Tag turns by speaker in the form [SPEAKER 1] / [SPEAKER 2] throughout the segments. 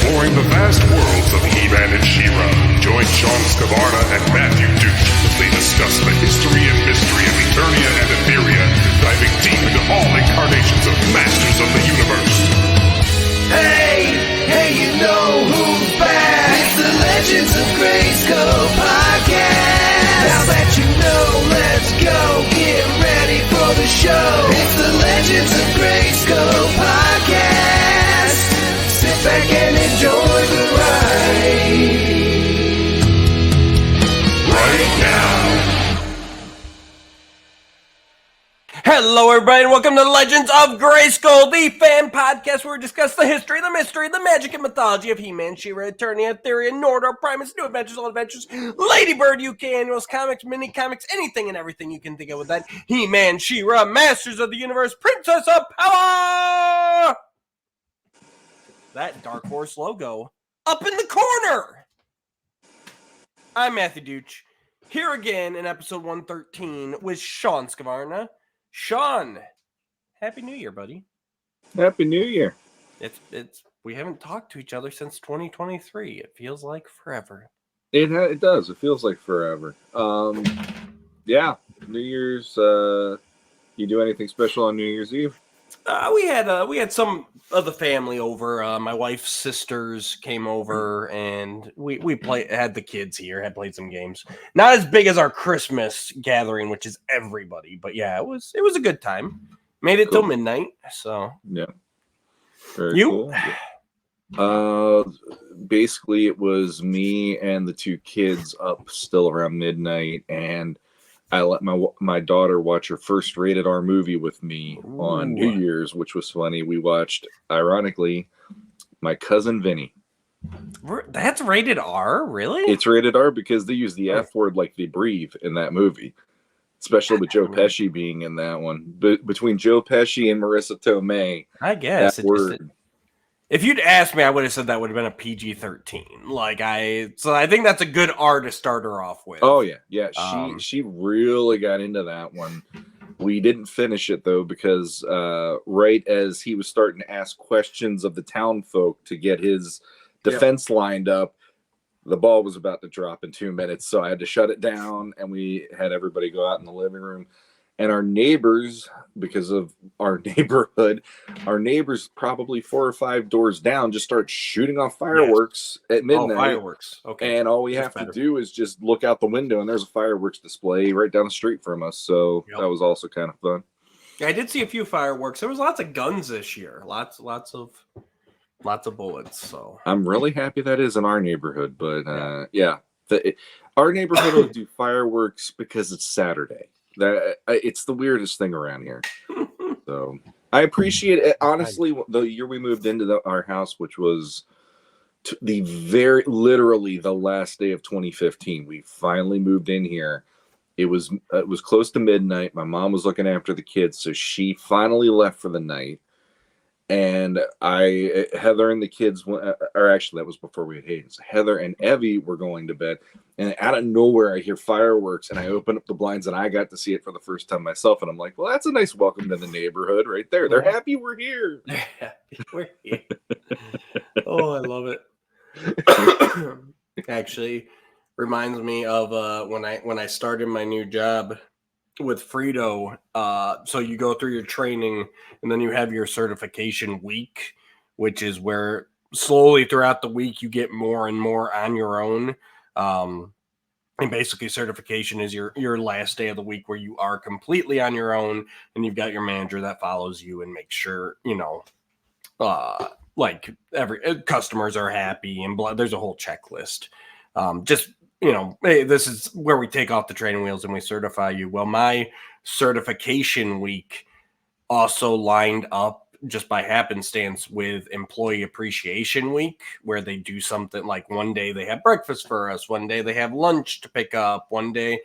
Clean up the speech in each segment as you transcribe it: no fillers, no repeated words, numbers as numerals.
[SPEAKER 1] exploring the vast worlds of He-Man and She-Ra. Join Shawn Scavarna and Matthew Duke as they discuss the history and mystery of Eternia and Etheria, diving deep into all incarnations of Masters of the Universe.
[SPEAKER 2] Hey, you know who's back? It's the Legends of Grayskull podcast. Now that you know, let's go get ready for the show. It's the Legends of Grayskull podcast. Sit back and enjoy the ride right now.
[SPEAKER 3] Hello, everybody, and welcome to Legends of Grayskull, the fan podcast where we discuss the history, the mystery, the magic, and mythology of He-Man, She-Ra, Eternia, Etheria, Nordor, Primus, New Adventures, Old Adventures, Ladybird, UK Annuals, comics, mini-comics, anything and everything you can think of with that. He-Man, She-Ra, Masters of the Universe, Princess of Power! That Dark Horse logo up in the corner! I'm Matthew Duch, here again in episode 113 with Shawn Scavarna. Shawn, Happy New Year, buddy.
[SPEAKER 4] Happy New Year.
[SPEAKER 3] It's we haven't talked to each other since 2023. It feels like forever.
[SPEAKER 4] It does. It feels like forever. Yeah. New Year's. You do anything special on New Year's Eve?
[SPEAKER 3] We had some of the family over. My wife's sisters came over, and we had the kids here. Had played some games. Not as big as our Christmas gathering, which is everybody, but yeah, it was a good time. Made it till midnight. So
[SPEAKER 4] yeah, very cool. Basically, it was me and the two kids up still around midnight, and I let my daughter watch her first rated R movie with me on New Year's, which was funny. We watched, ironically, My Cousin Vinny.
[SPEAKER 3] That's rated R, really?
[SPEAKER 4] It's rated R because they use the F word like they breathe in that movie, especially with Joe Pesci being in that one. But between Joe Pesci and Marissa Tomei,
[SPEAKER 3] I guess
[SPEAKER 4] that word.
[SPEAKER 3] If you'd asked me, I would have said that would have been a PG-13. So I think that's a good R to start her off with.
[SPEAKER 4] Oh yeah. She really got into that one. We didn't finish it though because right as he was starting to ask questions of the town folk to get his defense lined up, the ball was about to drop in 2 minutes, so I had to shut it down, and we had everybody go out in the living room. And our neighbors, because of our neighborhood, probably 4 or 5 doors down just start shooting off fireworks at midnight.
[SPEAKER 3] Oh, fireworks. Okay.
[SPEAKER 4] And all we have to do is just look out the window, and there's a fireworks display right down the street from us. So that was also kind of fun.
[SPEAKER 3] Yeah, I did see a few fireworks. There was lots of guns this year. Lots of bullets. So
[SPEAKER 4] I'm really happy that is in our neighborhood. But our neighborhood will do fireworks because it's Saturday. It's the weirdest thing around here. So I appreciate it. Honestly, the year we moved into our house, which was literally the last day of 2015, we finally moved in here. It was close to midnight. My mom was looking after the kids, so she finally left for the night. And Heather and the kids, or actually that was before we had Hayden. So Heather and Evie were going to bed, and out of nowhere I hear fireworks, and I open up the blinds, and I got to see it for the first time myself, and I'm like, well, that's a nice welcome to the neighborhood right there. They're happy we're here.
[SPEAKER 3] We're here. Oh, I love it. Actually, reminds me of when I started my new job with Frito. So you go through your training, and then you have your certification week, which is where slowly throughout the week you get more and more on your own. And basically certification is your last day of the week where you are completely on your own, and you've got your manager that follows you and makes sure, like every customers are happy, and there's a whole checklist. Hey, this is where we take off the training wheels and we certify you. Well, my certification week also lined up just by happenstance with Employee Appreciation Week, where they do something like one day they have breakfast for us, one day they have lunch to pick up, one day,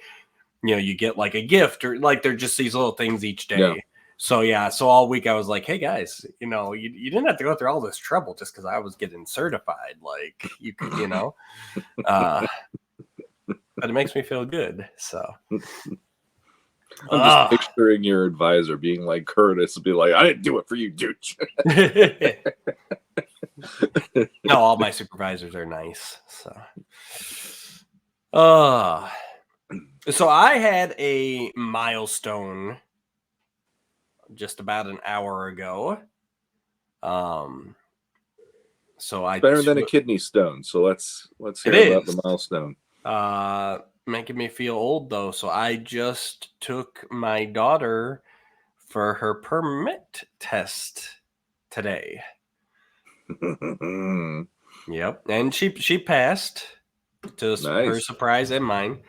[SPEAKER 3] you get like a gift, or like they're just these little things each day. Yeah. So all week I was like, hey guys, you didn't have to go through all this trouble just because I was getting certified. Like you could, but it makes me feel good. So
[SPEAKER 4] I'm just picturing your advisor being like Curtis, be like, I didn't do it for you, dude.
[SPEAKER 3] No, all my supervisors are nice. So I had a milestone just about an hour ago. So
[SPEAKER 4] Better than a kidney stone. So let's hear about the milestone.
[SPEAKER 3] Making me feel old though. So I just took my daughter for her permit test today. Yep, and she passed to her surprise and mine.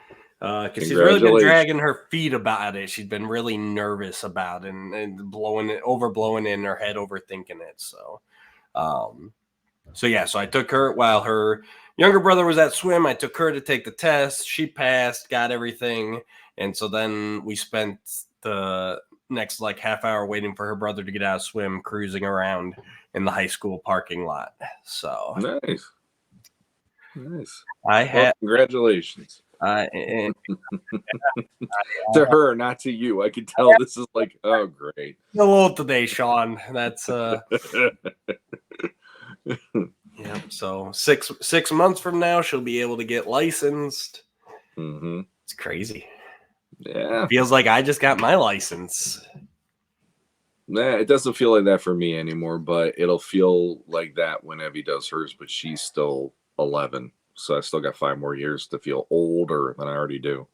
[SPEAKER 3] Because she's really been dragging her feet about it. She's been really nervous about it and overblowing it in her head, overthinking it. So I took her while her younger brother was at swim. I took her to take the test. She passed, got everything. And so then we spent the next like half hour waiting for her brother to get out of swim, cruising around in the high school parking lot. So
[SPEAKER 4] nice.
[SPEAKER 3] Congratulations.
[SPEAKER 4] To her, not to you. I could tell this is like, oh, great.
[SPEAKER 3] Hello today, Shawn. That's yeah. So 6 months from now, she'll be able to get licensed.
[SPEAKER 4] Mm-hmm.
[SPEAKER 3] It's crazy.
[SPEAKER 4] Yeah,
[SPEAKER 3] feels like I just got my license.
[SPEAKER 4] Nah, it doesn't feel like that for me anymore, but it'll feel like that when Evie does hers. But she's still 11. So I still got 5 more years to feel older than I already do,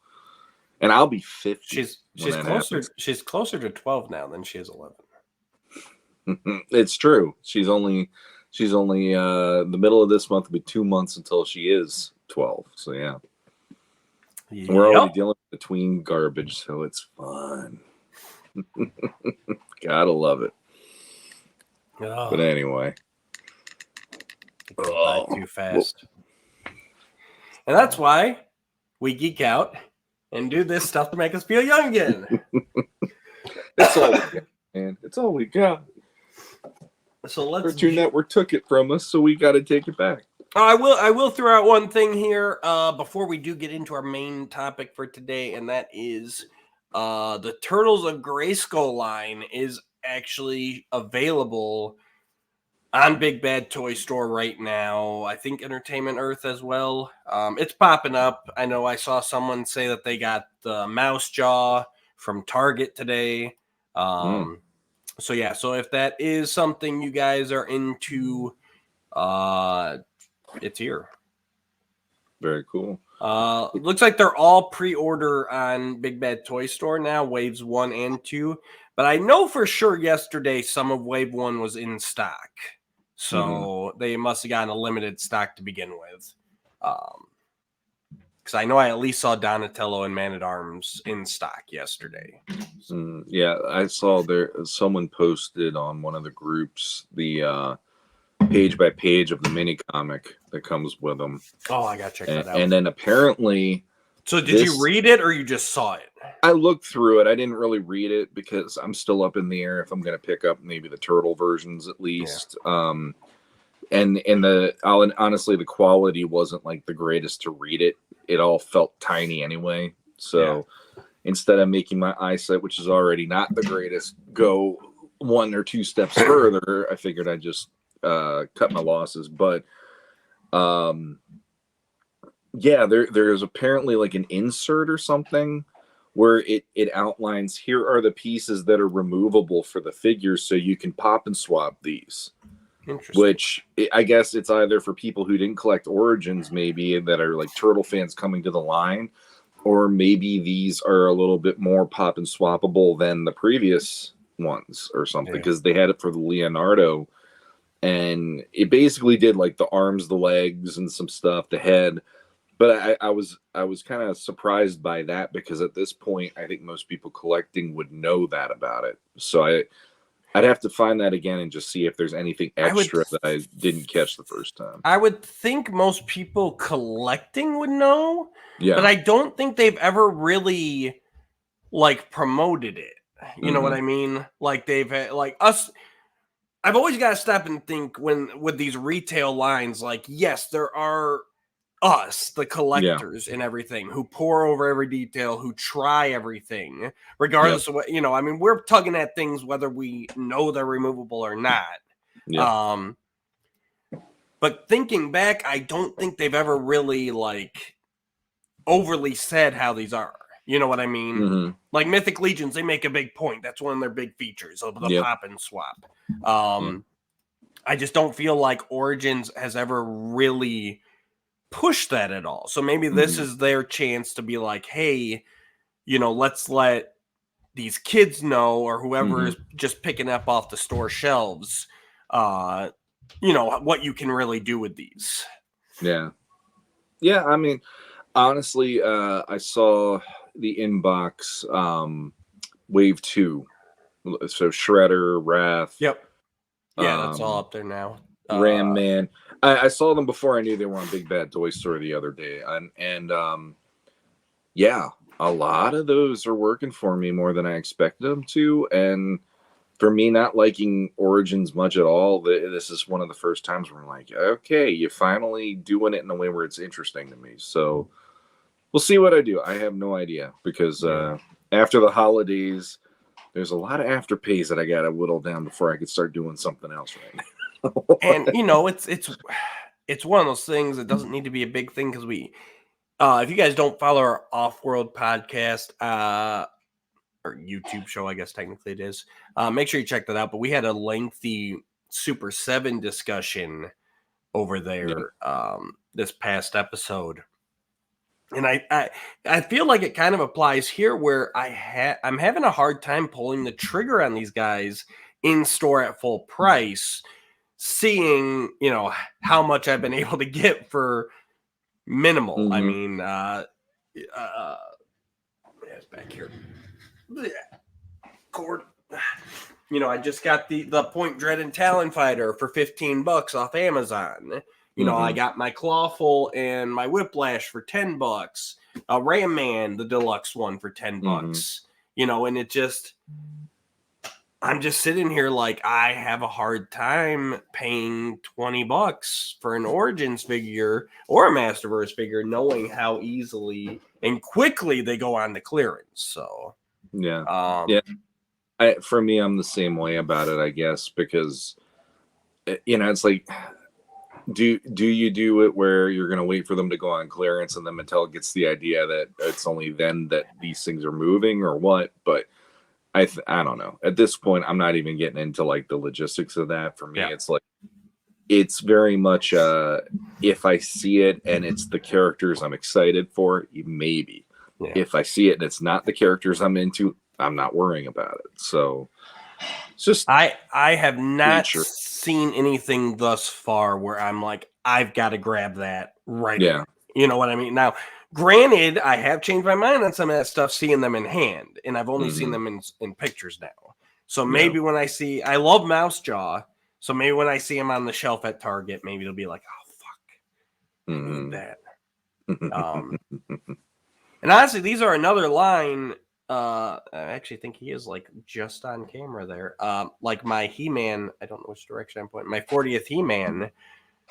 [SPEAKER 4] and I'll be 50.
[SPEAKER 3] She's closer. She's closer to 12 now than she is 11.
[SPEAKER 4] It's true. She's only the middle of this month will be 2 months until she is 12. So yeah, we're already dealing with the tween garbage, so it's fun. Gotta love it. But anyway,
[SPEAKER 3] too fast. And that's why we geek out and do this stuff to make us feel young again.
[SPEAKER 4] That's all we got, man. It's all we got.
[SPEAKER 3] So let's.
[SPEAKER 4] Cartoon Network took it from us, so we got to take it back.
[SPEAKER 3] I will throw out one thing here before we do get into our main topic for today, and that is the Turtles of Grayskull line is actually available on Big Bad Toy Store right now. I think Entertainment Earth as well. It's popping up. I know I saw someone say that they got the Mouse Jaw from Target today. So if that is something you guys are into, it's here.
[SPEAKER 4] Very cool.
[SPEAKER 3] Looks like they're all pre-order on Big Bad Toy Store now, waves 1 and 2. But I know for sure yesterday some of wave 1 was in stock. So they must have gotten a limited stock to begin with. Because I know I at least saw Donatello and Man-at-Arms in stock yesterday.
[SPEAKER 4] Yeah, I saw someone posted on one of the groups the page by page of the mini comic that comes with them.
[SPEAKER 3] Oh, I gotta check that out.
[SPEAKER 4] And then apparently,
[SPEAKER 3] so did you read it or you just saw it?
[SPEAKER 4] I looked through it. I didn't really read it because I'm still up in the air if I'm going to pick up maybe the turtle versions at least. Yeah. Honestly, the quality wasn't like the greatest to read it. It all felt tiny anyway. So instead of making my eyesight, which is already not the greatest, go 1 or 2 steps further, I figured I'd just cut my losses. But there's apparently like an insert or something where it outlines, here are the pieces that are removable for the figures, so you can pop and swap these.
[SPEAKER 3] Interesting.
[SPEAKER 4] Which I guess it's either for people who didn't collect Origins, maybe, that are like Turtle fans coming to the line, or maybe these are a little bit more pop and swappable than the previous ones or something, because they had it for the Leonardo, and it basically did like the arms, the legs, and some stuff, the head. But I was kind of surprised by that, because at this point, I think most people collecting would know that about it. So I'd have to find that again and just see if there's anything extra that I didn't catch the first time.
[SPEAKER 3] I would think most people collecting would know,
[SPEAKER 4] yeah,
[SPEAKER 3] but I don't think they've ever really like promoted it. You know what I mean? Like they've like us. I've always got to stop and think with these retail lines, like, yes, there are us, the collectors and everything, who pour over every detail, who try everything, regardless of what, I mean, we're tugging at things whether we know they're removable or not. But thinking back, I don't think they've ever really like overly said how these are. You know what I mean?
[SPEAKER 4] Mm-hmm.
[SPEAKER 3] Like Mythic Legions, they make a big point. That's one of their big features of the
[SPEAKER 4] Yep.
[SPEAKER 3] pop and swap. I just don't feel like Origins has ever really pushed that at all. So maybe this is their chance to be like, hey, you know, let's let these kids know, or whoever is just picking up off the store shelves, you know, what you can really do with these.
[SPEAKER 4] Yeah. Yeah, I mean, honestly, I saw the inbox Wave 2. So Shredder, Wrath.
[SPEAKER 3] Yep. Yeah, that's all up there now.
[SPEAKER 4] Ram Man. I saw them before I knew they were on Big Bad Toy Store the other day. And yeah, a lot of those are working for me more than I expected them to. And for me, not liking Origins much at all, this is one of the first times where I'm like, okay, you're finally doing it in a way where it's interesting to me. So we'll see what I do. I have no idea because after the holidays, there's a lot of afterpays that I got to whittle down before I could start doing something else right now.
[SPEAKER 3] And you know, it's one of those things that doesn't need to be a big thing because we, if you guys don't follow our Off-World podcast, or YouTube show, I guess technically it is, make sure you check that out. But we had a lengthy Super 7 discussion over there this past episode. And I feel like it kind of applies here where I'm having a hard time pulling the trigger on these guys in store at full price, seeing, you know, how much I've been able to get for minimal. I mean, it's back here. Cord. You know, I just got the Point Dread and Talon Fighter for $15 off Amazon. You know, I got my Clawful and my Whiplash for $10. Ram Man, the deluxe one, for $10. You know, and it just, I'm just sitting here like I have a hard time paying $20 for an Origins figure or a Masterverse figure, knowing how easily and quickly they go on the clearance. So
[SPEAKER 4] yeah. For me, I'm the same way about it, I guess, because you know, it's like, do you do it where you're going to wait for them to go on clearance and then Mattel gets the idea that it's only then that these things are moving or what? But I don't know. At this point, I'm not even getting into like the logistics of that. For me, it's like, it's very much if I see it and it's the characters I'm excited for, maybe. Yeah. If I see it and it's not the characters I'm into, I'm not worrying about it. So it's just
[SPEAKER 3] I have not seen anything thus far where I'm like, I've got to grab that right away. You know what I mean? Now, granted, I have changed my mind on some of that stuff, seeing them in hand, and I've only seen them in pictures now. So maybe when I see, I love Mouse Jaw, so maybe when I see him on the shelf at Target, maybe it'll be like, oh fuck, I need that. And honestly, these are another line. I actually think he is like just on camera there. Like my He-Man, I don't know which direction I'm pointing. My 40th He-Man,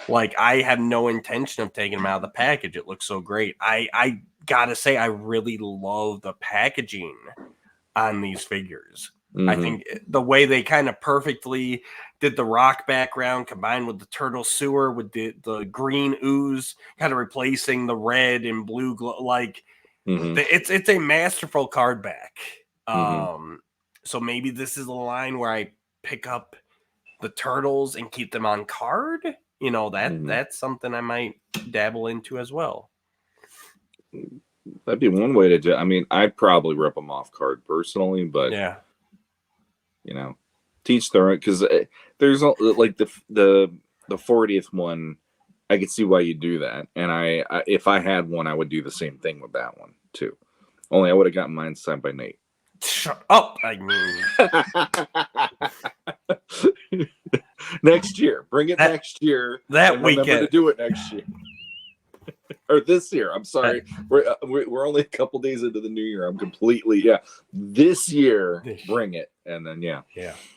[SPEAKER 3] like I have no intention of taking him out of the package. It looks so great. I gotta say, I really love the packaging on these figures. I think the way they kind of perfectly did the rock background combined with the turtle sewer with the green ooze, kind of replacing the red and blue glow, like. It's a masterful card back. So maybe this is a line where I pick up the turtles and keep them on card. You know, that's something I might dabble into as well.
[SPEAKER 4] That'd be one way to do it. I mean, I'd probably rip them off card personally, but you know, teach their own, because there's like the 40th one. I could see why you do that, and I if I had one, I would do the same thing with that one too. Only I would have gotten mine signed by Nate.
[SPEAKER 3] Shut up! I
[SPEAKER 4] mean, next year, bring it next year.
[SPEAKER 3] That weekend,
[SPEAKER 4] remember to do it next year or this year. I'm sorry, we're only a couple days into the new year. I'm completely this year. Bring it, and then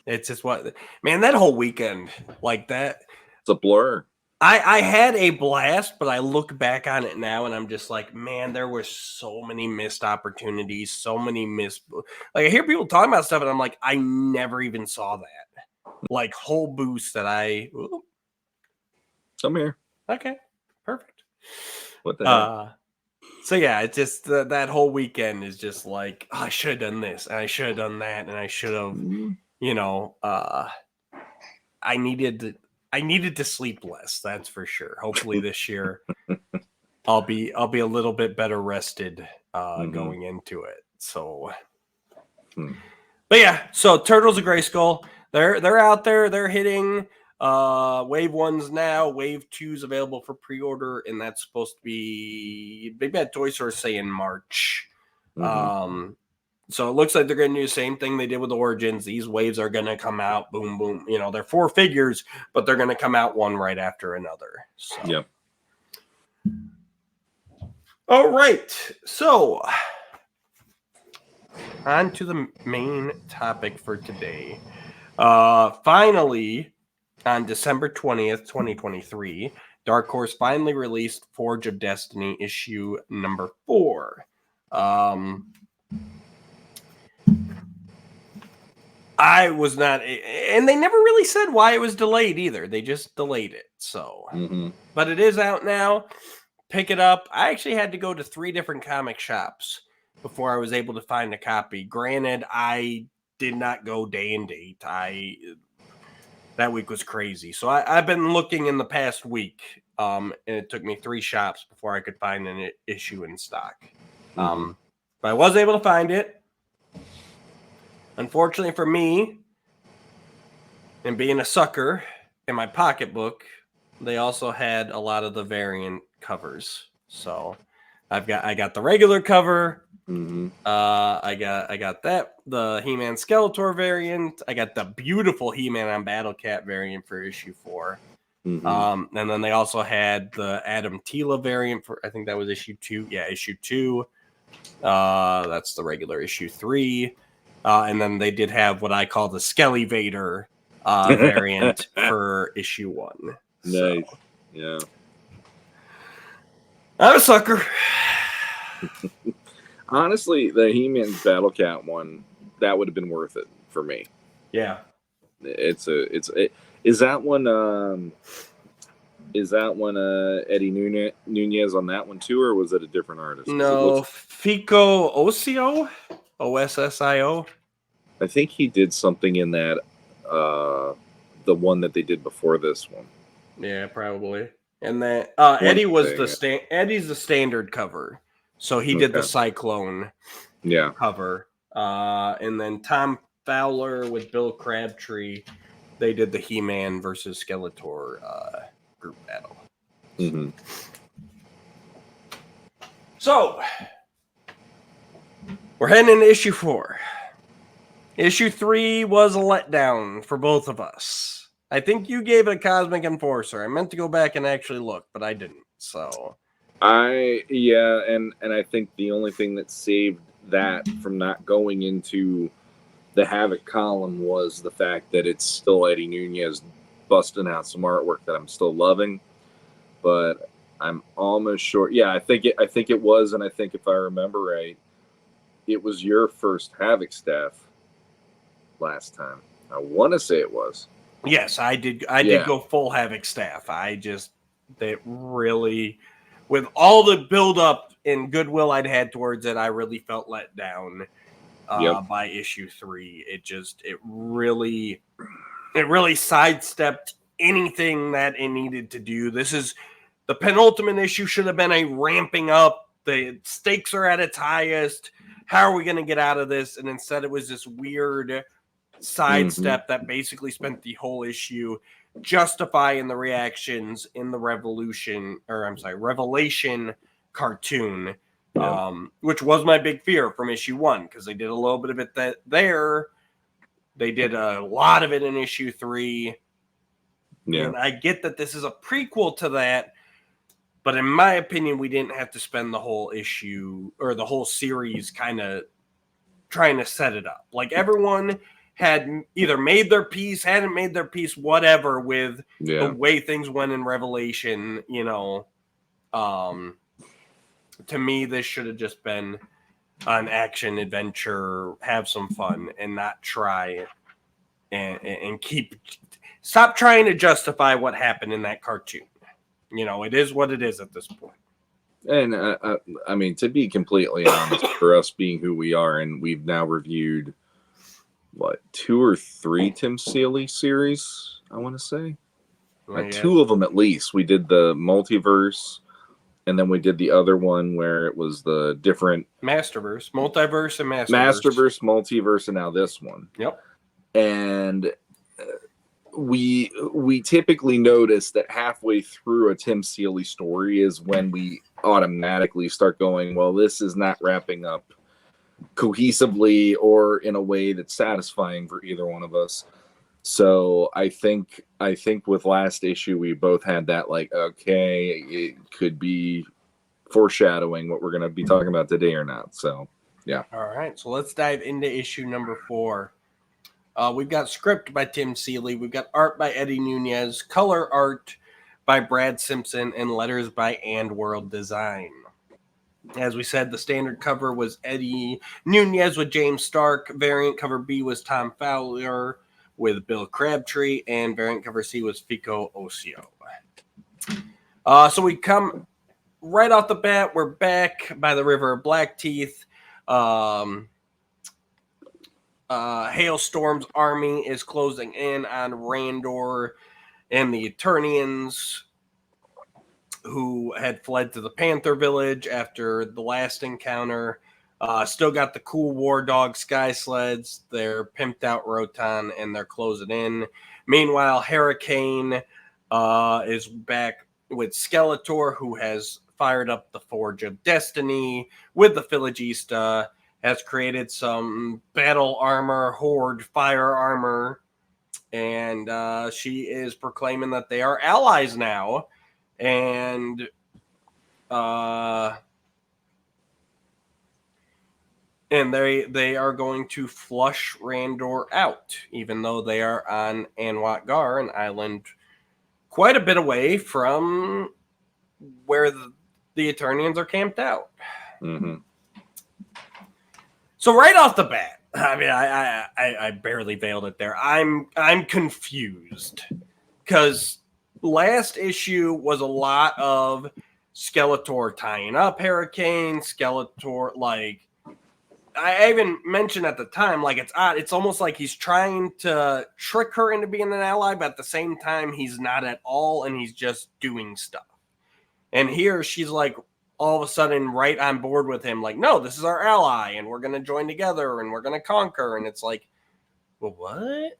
[SPEAKER 3] It's just what, man. That whole weekend, like that,
[SPEAKER 4] it's a blur.
[SPEAKER 3] I had a blast, but I look back on it now and I'm just like, man, there were so many missed opportunities, so many missed. Like I hear people talking about stuff and I'm like, I never even saw that. Like whole boost that
[SPEAKER 4] I'm here.
[SPEAKER 3] Okay, perfect.
[SPEAKER 4] What the hell?
[SPEAKER 3] So yeah, it's just that whole weekend is just like, oh, I should have done this, and I should have done that, and I should have, I needed to sleep less. That's for sure. Hopefully this year, I'll be a little bit better rested going into it. So, but yeah, so Turtles of Grayskull, they're out there, they're hitting. Wave 1's now, Wave 2's available for pre-order, and that's supposed to be Big Bad Toy Store say in March. So it looks like they're going to do the same thing they did with Origins. These waves are going to come out, boom, boom. They're 4 figures, but they're going to come out one right after another. So.
[SPEAKER 4] Yeah.
[SPEAKER 3] All right, so on to the main topic for today. Finally, on December 20th, 2023, Dark Horse finally released Forge of Destiny issue number 4. I was not, and they never really said why it was delayed either. They just delayed it. So, but it is out now. Pick it up. I actually had to go to 3 different comic shops before I was able to find a copy. Granted, I did not go day and date. That week was crazy. So I've been looking in the past week, and it took me 3 shops before I could find an issue in stock. But I was able to find it. Unfortunately for me, and being a sucker in my pocketbook, they also had a lot of the variant covers. So I got the regular cover. I got the He-Man Skeletor variant. I got the beautiful He-Man on Battle Cat variant for issue 4. And then they also had the Adam Tila variant for, I think that was issue 2. Yeah, issue 2. That's the regular issue 3. And then they did have what I call the Skelly Vader variant for issue 1.
[SPEAKER 4] Nice.
[SPEAKER 3] So.
[SPEAKER 4] Yeah.
[SPEAKER 3] I'm a sucker.
[SPEAKER 4] Honestly, the He-Man's Battle Cat one, that would have been worth it for me.
[SPEAKER 3] Yeah.
[SPEAKER 4] Is that one Eddie Nunez on that one too, or was it a different artist?
[SPEAKER 3] No, Fico Ossio, Ossio.
[SPEAKER 4] I think he did something in that, the one that they did before this one.
[SPEAKER 3] Yeah, probably. And then Eddie was Eddie's the standard cover, so he did the Cyclone cover. And then Tom Fowler with Bill Crabtree, they did the He-Man versus Skeletor group battle. So we're heading into issue 4. Issue 3 was a letdown for both of us. I think you gave it a Cosmic Enforcer. I meant to go back and actually look, but I didn't. So
[SPEAKER 4] and I think the only thing that saved that from not going into the Havoc column was the fact that it's still Eddie Nunez busting out some artwork that I'm still loving. But I'm almost sure. Yeah, I think it was, and I think if I remember right, it was your first Havoc staff last time. I want to say it was.
[SPEAKER 3] Yes, I did. I did go full Havoc staff. They really, with all the buildup and goodwill I'd had towards it, I really felt let down by issue 3. It really sidestepped anything that it needed to do. This is the penultimate issue. Should have been a ramping up. The stakes are at its highest. How are we going to get out of this? And instead, it was this weird sidestep that basically spent the whole issue justifying the reactions in the Revelation cartoon, which was my big fear from issue 1, because they did a little bit of it there. They did a lot of it in issue 3. And I get that this is a prequel to that, but in my opinion, we didn't have to spend the whole issue or the whole series kind of trying to set it up. Like, everyone had either made their peace, hadn't made their peace, whatever, with the way things went in Revelation, to me, this should have just been an action adventure, have some fun, and not try and stop trying to justify what happened in that cartoon. It is what it is at this point.
[SPEAKER 4] And I mean, to be completely honest, for us being who we are, and we've now reviewed 2 or 3 Tim Seeley series, I want to say. 2 of them at least. We did the multiverse, and then we did the other one where it was the different
[SPEAKER 3] Masterverse, multiverse, and
[SPEAKER 4] Masterverse, multiverse, and now this one.
[SPEAKER 3] Yep.
[SPEAKER 4] And we typically notice that halfway through a Tim Seeley story is when we automatically start going, well, this is not wrapping up cohesively or in a way that's satisfying for either one of us. So I think with last issue we both had that, like, okay, it could be foreshadowing what we're going to be talking about today or not. So yeah.
[SPEAKER 3] All right, so let's dive into issue number 4. We've got script by Tim Seeley, we've got art by Eddie Nunez, color art by Brad Simpson, and letters by And World Design. As we said, the standard cover was Eddie Nunez with James Stark. Variant cover B was Tom Fowler with Bill Crabtree, and variant cover C was Fico Osio. So we come right off the bat. We're back by the River of Blackteeth. Hailstorm's army is closing in on Randor and the Eternians, who had fled to the Panther Village after the last encounter. Still got the cool War Dog Sky Sleds, their pimped out Roton, and they're closing in. Meanwhile, Hurricane is back with Skeletor, who has fired up the Forge of Destiny with the Philogista, has created some battle armor, horde fire armor, and she is proclaiming that they are allies now. And they are going to flush Randor out, even though they are on Anwat-Gar, an island quite a bit away from where the Eternians are camped out.
[SPEAKER 4] Mm-hmm.
[SPEAKER 3] So right off the bat, I mean, I barely veiled it there. I'm confused because last issue was a lot of Skeletor tying up Hurricane. Skeletor, like, I even mentioned at the time, like, it's odd. It's almost like he's trying to trick her into being an ally, but at the same time, he's not at all, and he's just doing stuff. And here, she's like, all of a sudden, right on board with him, like, no, this is our ally, and we're going to join together, and we're going to conquer. And it's like, well, what?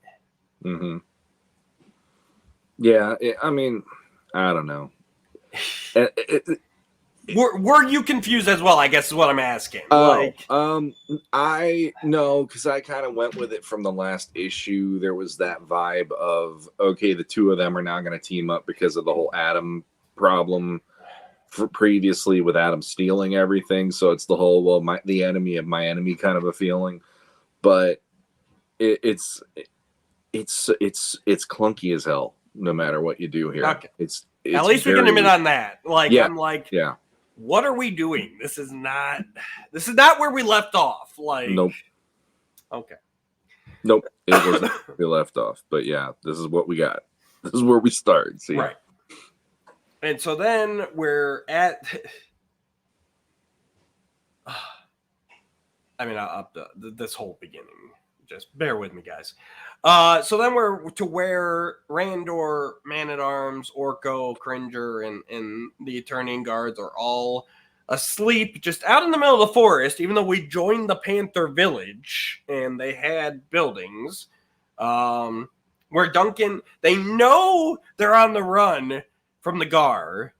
[SPEAKER 4] Mm-hmm. Yeah, I mean, I don't know.
[SPEAKER 3] Were you confused as well, I guess is what I'm asking.
[SPEAKER 4] I know, because I kind of went with it from the last issue. There was that vibe of, okay, the two of them are now going to team up because of the whole Adam problem previously with Adam stealing everything. So it's the whole, well, the enemy of my enemy kind of a feeling. But it's clunky as hell, no matter what you do here. Okay. It's
[SPEAKER 3] at least we can admit on that. Like,
[SPEAKER 4] yeah,
[SPEAKER 3] I'm like,
[SPEAKER 4] yeah.
[SPEAKER 3] What are we doing? This is not where we left off. Like,
[SPEAKER 4] nope.
[SPEAKER 3] Okay.
[SPEAKER 4] Nope. It wasn't where we left off. But yeah, this is what we got. This is where we start. See?
[SPEAKER 3] Right. And so then we're at. I mean, up this whole beginning. Just bear with me, guys. So then we're to where Randor, Man-at-Arms, Orko, Cringer, and the Eternian guards are all asleep just out in the middle of the forest, even though we joined the Panther Village and they had buildings. Where Duncan, they know they're on the run from the Gar.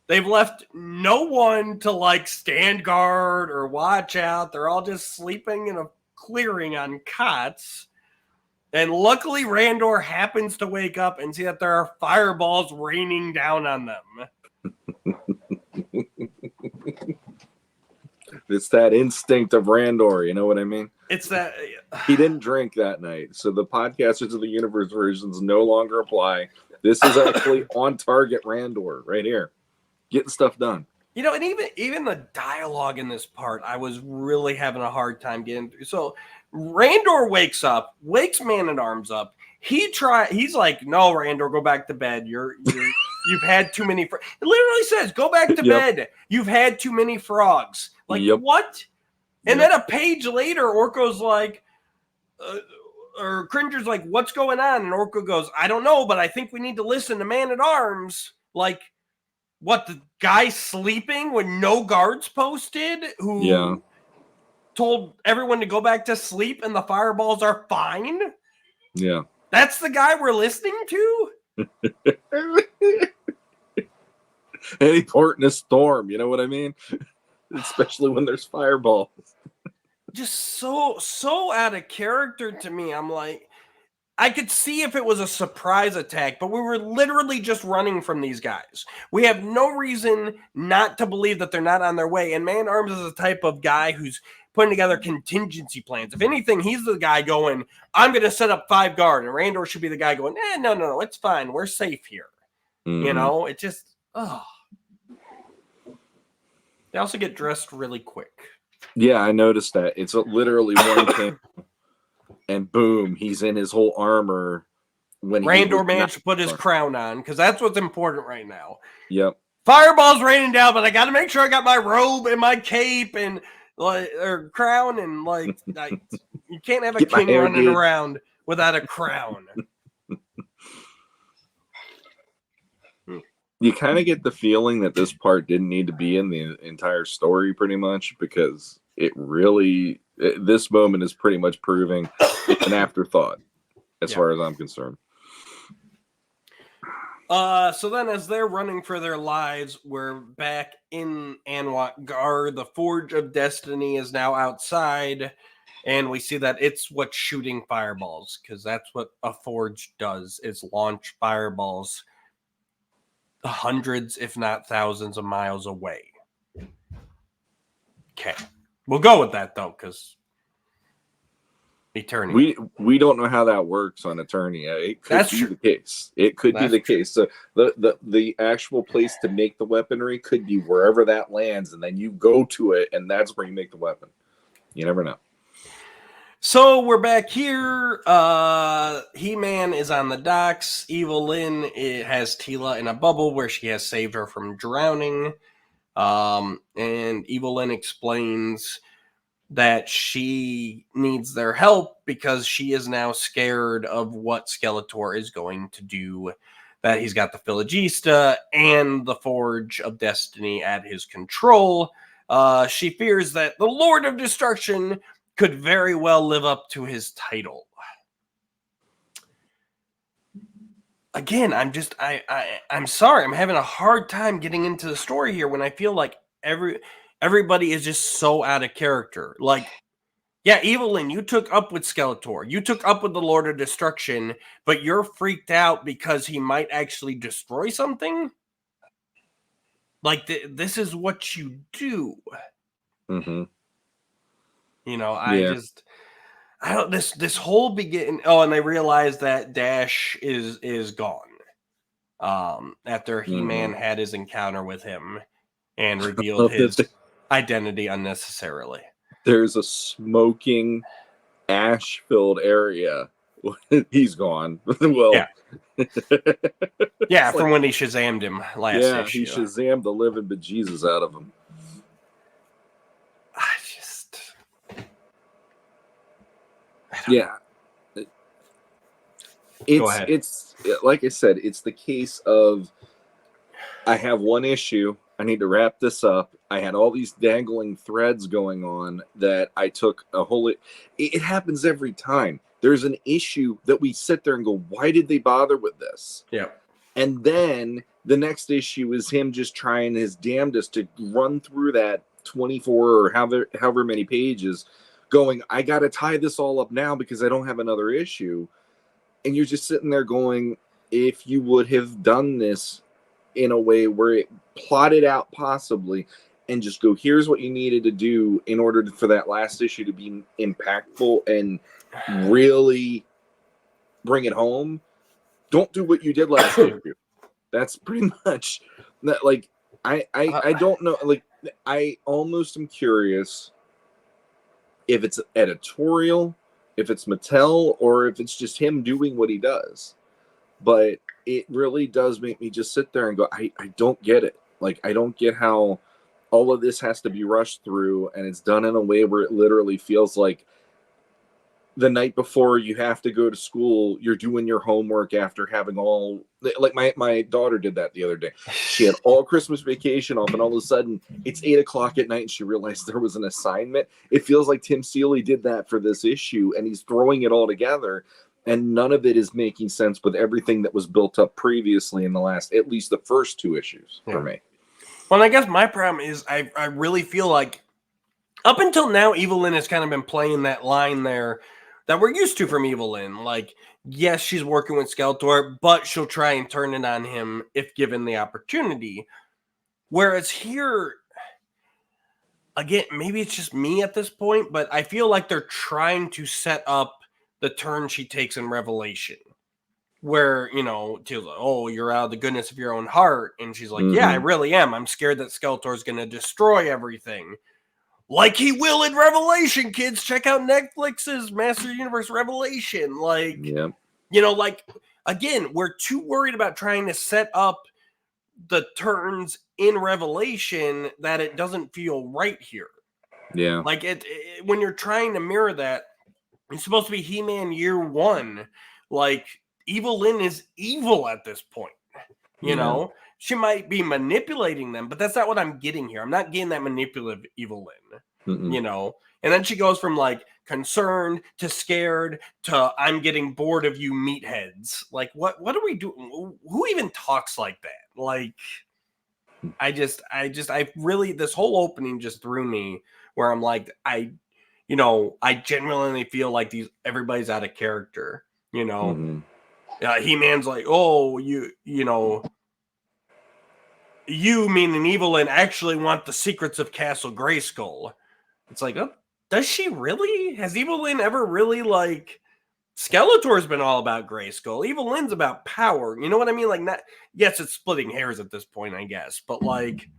[SPEAKER 3] They've left no one to, like, stand guard or watch out. They're all just sleeping in a clearing on cots. And luckily, Randor happens to wake up and see that there are fireballs raining down on them.
[SPEAKER 4] It's that instinct of Randor, you know what I mean?
[SPEAKER 3] It's that...
[SPEAKER 4] He didn't drink that night, so the Podcasters of the Universe versions no longer apply. This is actually on-target Randor right here. Getting stuff done.
[SPEAKER 3] You know, and even the dialogue in this part, I was really having a hard time getting through. So Randor wakes Man-at-Arms up. He's like, no, Randor, go back to bed. You're You've had too many. It literally says, "Go back to bed. You've had too many frogs." Like what? And then a page later, Orko's like, or Cringer's like, "What's going on?" And Orko goes, "I don't know, but I think we need to listen to Man at Arms." Like, what? The guy sleeping with no guards posted? Who told everyone to go back to sleep, and the fireballs are fine?
[SPEAKER 4] Yeah.
[SPEAKER 3] That's the guy we're listening to?
[SPEAKER 4] Any port in a storm, you know what I mean? Especially when there's fireballs.
[SPEAKER 3] Just so out of character to me. I'm like, I could see if it was a surprise attack, but we were literally just running from these guys. We have no reason not to believe that they're not on their way. And Man Arms is the type of guy who's putting together contingency plans. If anything, he's the guy going, I'm going to set up 5 guard. And Randor should be the guy going, no, it's fine. We're safe here. You know, it just, They also get dressed really quick.
[SPEAKER 4] Yeah, I noticed that. It's literally one cam, and boom, he's in his whole armor. When
[SPEAKER 3] Randor managed to put his crown on, because that's what's important right now.
[SPEAKER 4] Yep.
[SPEAKER 3] Fireball's raining down, but I got to make sure I got my robe and my cape and or crown, and you can't have a king running around without a crown.
[SPEAKER 4] You kind of get the feeling that this part didn't need to be in the entire story, pretty much, because this moment is pretty much proving it's an afterthought, as far as I'm concerned.
[SPEAKER 3] So then as they're running for their lives, we're back in Anwat Gar. The Forge of Destiny is now outside, and we see that it's what's shooting fireballs, because that's what a forge does, is launch fireballs hundreds, if not thousands of miles away. Okay. We'll go with that, though, because Eternia.
[SPEAKER 4] We don't know how that works on Eternia. It could be the case. It could be the case. So the actual place to make the weaponry could be wherever that lands, and then you go to it, and that's where you make the weapon. You never know.
[SPEAKER 3] So we're back here. He-Man is on the docks. Evil Lynn has Teela in a bubble where she has saved her from drowning. And Evil Lynn explains that she needs their help because she is now scared of what Skeletor is going to do, that he's got the Philogista and the Forge of Destiny at his control. She fears that the Lord of Destruction could very well live up to his title. Again, I'm sorry. I'm having a hard time getting into the story here when I feel like everybody is just so out of character. Like, yeah, Evelyn, you took up with Skeletor. You took up with the Lord of Destruction, but you're freaked out because he might actually destroy something? Like, this is what you do.
[SPEAKER 4] Mm-hmm.
[SPEAKER 3] You know, I don't, this whole beginning. Oh, and they realize that Dash is gone. After He-Man had his encounter with him and revealed his identity unnecessarily.
[SPEAKER 4] There's a smoking, ash-filled area. He's gone. Well,
[SPEAKER 3] yeah, from when he Shazammed him last issue.
[SPEAKER 4] He Shazammed the living bejesus out of him. It's like I said, it's the case of I have one issue. I need to wrap this up. I had all these dangling threads going on that I took a whole. It happens every time. There's an issue that we sit there and go, why did they bother with this?
[SPEAKER 3] Yeah.
[SPEAKER 4] And then the next issue is him just trying his damnedest to run through that 24 or however many pages, going, I got to tie this all up now because I don't have another issue. And you're just sitting there going, if you would have done this in a way where it plotted out possibly and just go, here's what you needed to do in order for that last issue to be impactful and really bring it home. Don't do what you did last issue. That's pretty much that. Like, I don't know. Like, I almost am curious if it's editorial, if it's Mattel, or if it's just him doing what he does. but it really does make me just sit there and go, I don't get it. Like, I don't get how all of this has to be rushed through, and it's done in a way where it literally feels like the night before you have to go to school, you're doing your homework after having all, like my daughter did that the other day. She had all Christmas vacation off, and all of a sudden it's 8 o'clock at night and she realized there was an assignment. It feels like Tim Seeley did that for this issue, and he's throwing it all together, and none of it is making sense with everything that was built up previously in the last, at least the first 2 issues for me.
[SPEAKER 3] Well, I guess my problem is I really feel like up until now, Evelyn has kind of been playing that line there that we're used to from Evelyn. Like, yes, she's working with Skeletor, but she'll try and turn it on him if given the opportunity. Whereas here, again, maybe it's just me at this point, but I feel like they're trying to set up the turn she takes in Revelation. Where, you know, Teal's like, oh, you're out of the goodness of your own heart. And she's like, yeah, I really am. I'm scared that Skeletor's going to destroy everything. Like he will in Revelation, kids. Check out Netflix's Master Universe Revelation. Like, you know, like, again, we're too worried about trying to set up the turns in Revelation that it doesn't feel right here.
[SPEAKER 4] Yeah.
[SPEAKER 3] Like, when you're trying to mirror that, it's supposed to be He-Man year 1. Like, Evelyn is evil at this point. You know? She might be manipulating them, but that's not what I'm getting here. I'm not getting that manipulative Evelyn, you know? And then she goes from, like, concerned to scared to I'm getting bored of you meatheads. Like, what are we doing? Who even talks like that? Like, I really, this whole opening just threw me where I'm like, I genuinely feel like everybody's out of character, you know? He-Man's like, oh, you know, you meaning Evelyn actually want the secrets of Castle Grayskull. It's like, oh, does she really? Has Evelyn ever really, like, Skeletor's been all about Grayskull. Evelyn's about power. You know what I mean? Like, not, yes, it's splitting hairs at this point, I guess. But, like,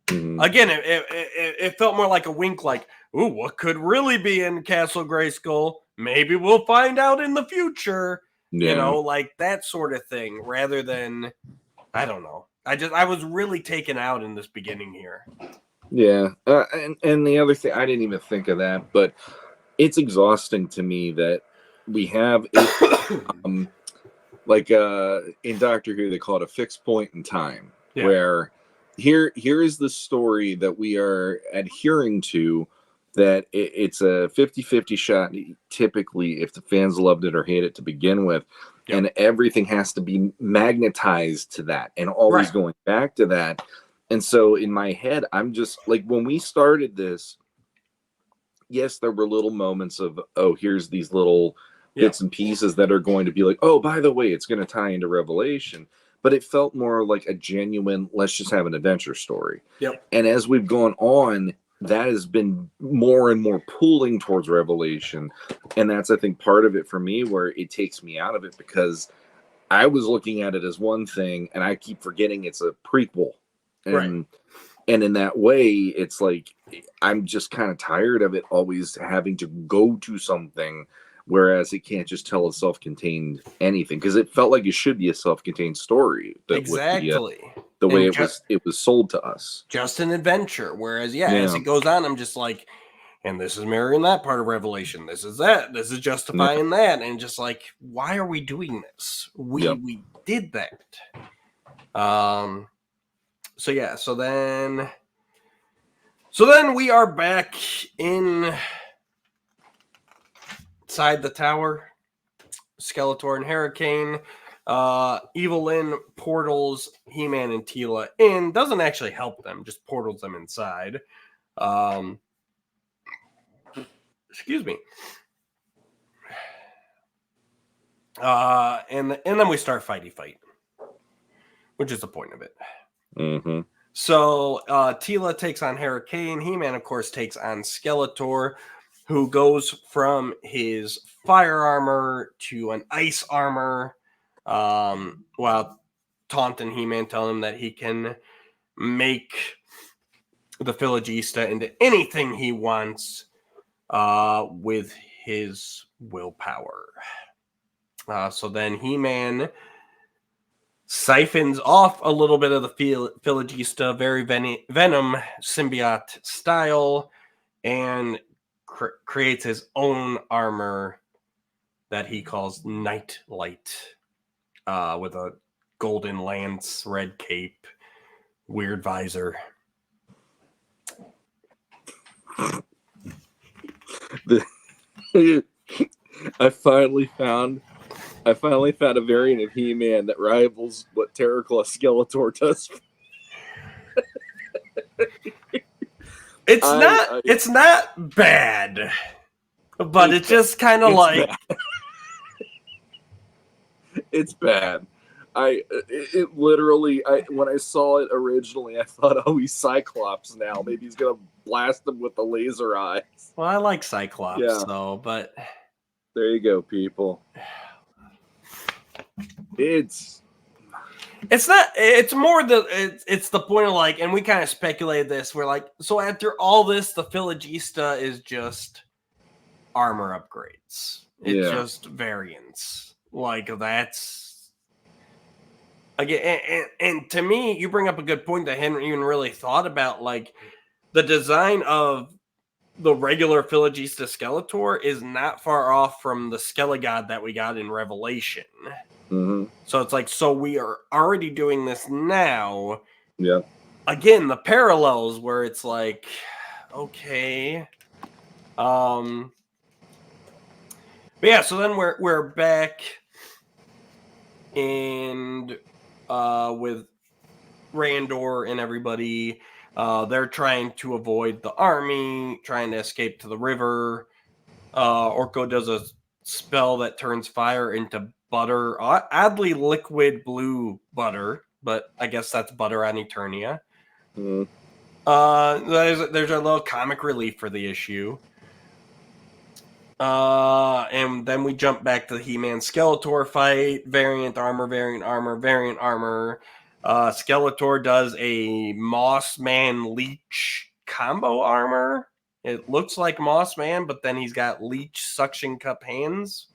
[SPEAKER 3] again, it felt more like a wink, like, ooh, what could really be in Castle Grayskull? Maybe we'll find out in the future. You know, like that sort of thing, rather than, I don't know. I was really taken out in this beginning here.
[SPEAKER 4] Yeah. And the other thing, I didn't even think of that, but it's exhausting to me that we have like in Doctor Who, they call it a fixed point in time, where here is the story that we are adhering to, that it's a 50-50 shot typically if the fans loved it or hate it to begin with. And everything has to be magnetized to that and always going back to that. And so in my head, I'm just like, when we started this, yes, there were little moments of, oh, here's these little bits and pieces that are going to be like, oh, by the way, it's going to tie into Revelation. But it felt more like a genuine, let's just have an adventure story. And as we've gone on, that has been more and more pulling towards Revelation. And that's, I think, part of it for me, where it takes me out of it, because I was looking at it as one thing and I keep forgetting it's a prequel. And in that way, it's like, I'm just kind of tired of it always having to go to something, whereas it can't just tell a self-contained anything, because it felt like it should be a self-contained story.
[SPEAKER 3] Exactly.
[SPEAKER 4] The way it was sold to us.
[SPEAKER 3] Just an adventure. Whereas, as it goes on, I'm just like, and this is mirroring that part of Revelation. This is that. This is justifying that. And just like, why are we doing this? We did that. So then we are back inside the tower. Skeletor and Hurricane. Evelyn portals He-Man and Teela in. Doesn't actually help them, just portals them inside. Excuse me. And then we start fight, which is the point of it. So Teela takes on Hurricane. He-Man, of course, takes on Skeletor, who goes from his fire armor to an ice armor, while taunting He-Man, telling him that he can make the Philogista into anything he wants with his willpower. So then He-Man siphons off a little bit of the Philogista very Venom symbiote style and creates his own armor that he calls Night Light, with a golden lance, red cape, weird visor.
[SPEAKER 4] I finally found a variant of He-Man that rivals what Terraclaw Skeletor does.
[SPEAKER 3] It's not bad, but it's just kind of like
[SPEAKER 4] bad. It's bad. It literally, when I saw it originally, I thought, oh, he's Cyclops now. Maybe he's gonna blast him with the laser eyes.
[SPEAKER 3] Well, I like Cyclops though, but
[SPEAKER 4] there you go, people. It's
[SPEAKER 3] not. It's more it's the point of like, and we kind of speculated this. We're like, so after all this, the Philogista is just armor upgrades. It's just variants. Like that's. Again, and to me, you bring up a good point that I hadn't even really thought about. Like, the design of the regular Philogista Skeletor is not far off from the Skelegod that we got in Revelation.
[SPEAKER 4] Mm-hmm.
[SPEAKER 3] So it's like, so we are already doing this now.
[SPEAKER 4] Yeah.
[SPEAKER 3] Again, the parallels where it's like, okay. But yeah, so then we're back and with Randor and everybody, they're trying to avoid the army, trying to escape to the river. Orko does a spell that turns fire into butter, oddly liquid blue butter, but I guess that's butter on Eternia.
[SPEAKER 4] Mm-hmm.
[SPEAKER 3] There's a little comic relief for the issue. And then we jump back to the He-Man Skeletor fight. Variant armor. Skeletor does a Moss Man Leech combo armor. It looks like Moss Man, but then he's got Leech suction cup hands.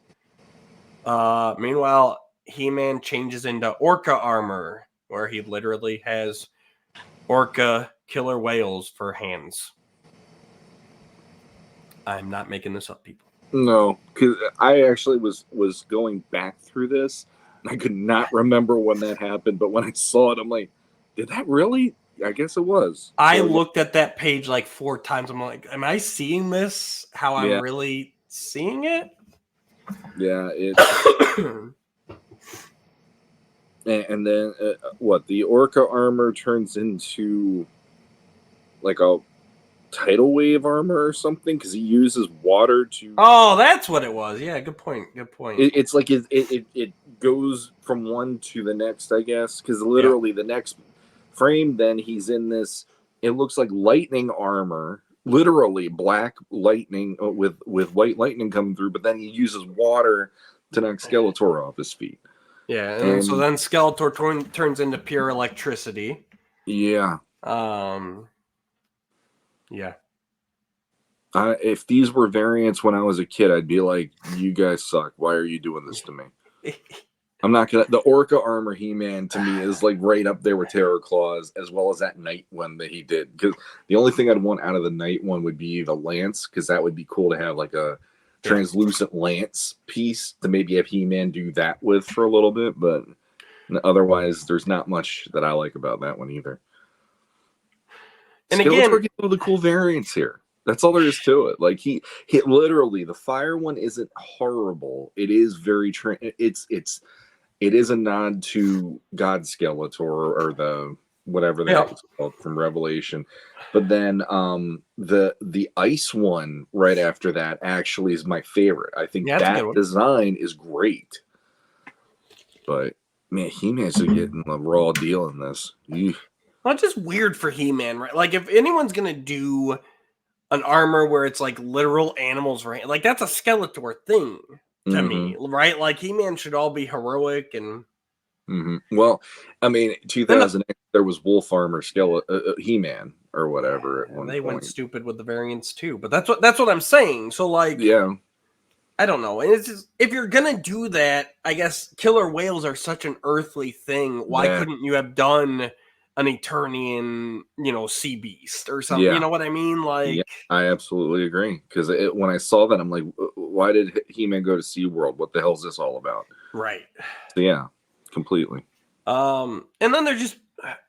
[SPEAKER 3] Meanwhile, He-Man changes into Orca armor, where he literally has Orca killer whales for hands. I'm not making this up, people.
[SPEAKER 4] No, because I actually was going back through this. And I could not remember when that happened, but when I saw it, I'm like, did that really? I guess it was.
[SPEAKER 3] I looked at that page like 4 times. I'm like, am I seeing this how I'm really seeing it?
[SPEAKER 4] Yeah, it's... and then, the Orca armor turns into like a tidal wave armor or something because he uses water to.
[SPEAKER 3] Oh, that's what it was. Yeah, good point.
[SPEAKER 4] It's like it goes from one to the next, I guess, because literally the next frame, then he's in this. It looks like lightning armor, literally black lightning with white lightning coming through, but then he uses water to knock Skeletor off his feet.
[SPEAKER 3] Yeah, and so then Skeletor turns into pure electricity.
[SPEAKER 4] Yeah.
[SPEAKER 3] Yeah.
[SPEAKER 4] If these were variants when I was a kid, I'd be like, you guys suck. Why are you doing this to me? I'm not going to... The Orca armor He-Man to me is like right up there with Terraclaws, as well as that Night one that he did. Because the only thing I'd want out of the Night one would be the lance, because that would be cool to have like a translucent lance piece to maybe have He-Man do that with for a little bit. But otherwise, there's not much that I like about that one either. And Skeletor gets all the cool variants here. That's all there is to it. Like he literally, the fire one isn't horrible. It is very it is a nod to God Skeletor or the whatever that was called from Revelation. But then the ice one right after that actually is my favorite. I think that design is great. But man, He-Man's getting the raw deal in this.
[SPEAKER 3] Well, it's just weird for He-Man, right? Like, if anyone's going to do an armor where it's, like, literal animals, right? Like, that's a Skeletor thing to me, right? Like, He-Man should all be heroic and...
[SPEAKER 4] Well, I mean, 2008, there was Wolf Armor He-Man or whatever at one point.
[SPEAKER 3] They went stupid with the variants, too. But that's what I'm saying. So, like...
[SPEAKER 4] Yeah.
[SPEAKER 3] I don't know. And it's just, if you're gonna do that, I guess killer whales are such an earthly thing. Why couldn't you have done an Eternian, sea beast or something?
[SPEAKER 4] Yeah.
[SPEAKER 3] You know what I mean? Like,
[SPEAKER 4] yeah, I absolutely agree. Because when I saw that, I'm like, why did He-Man go to SeaWorld? What the hell is this all about?
[SPEAKER 3] right.
[SPEAKER 4] So yeah, completely.
[SPEAKER 3] And then they're just,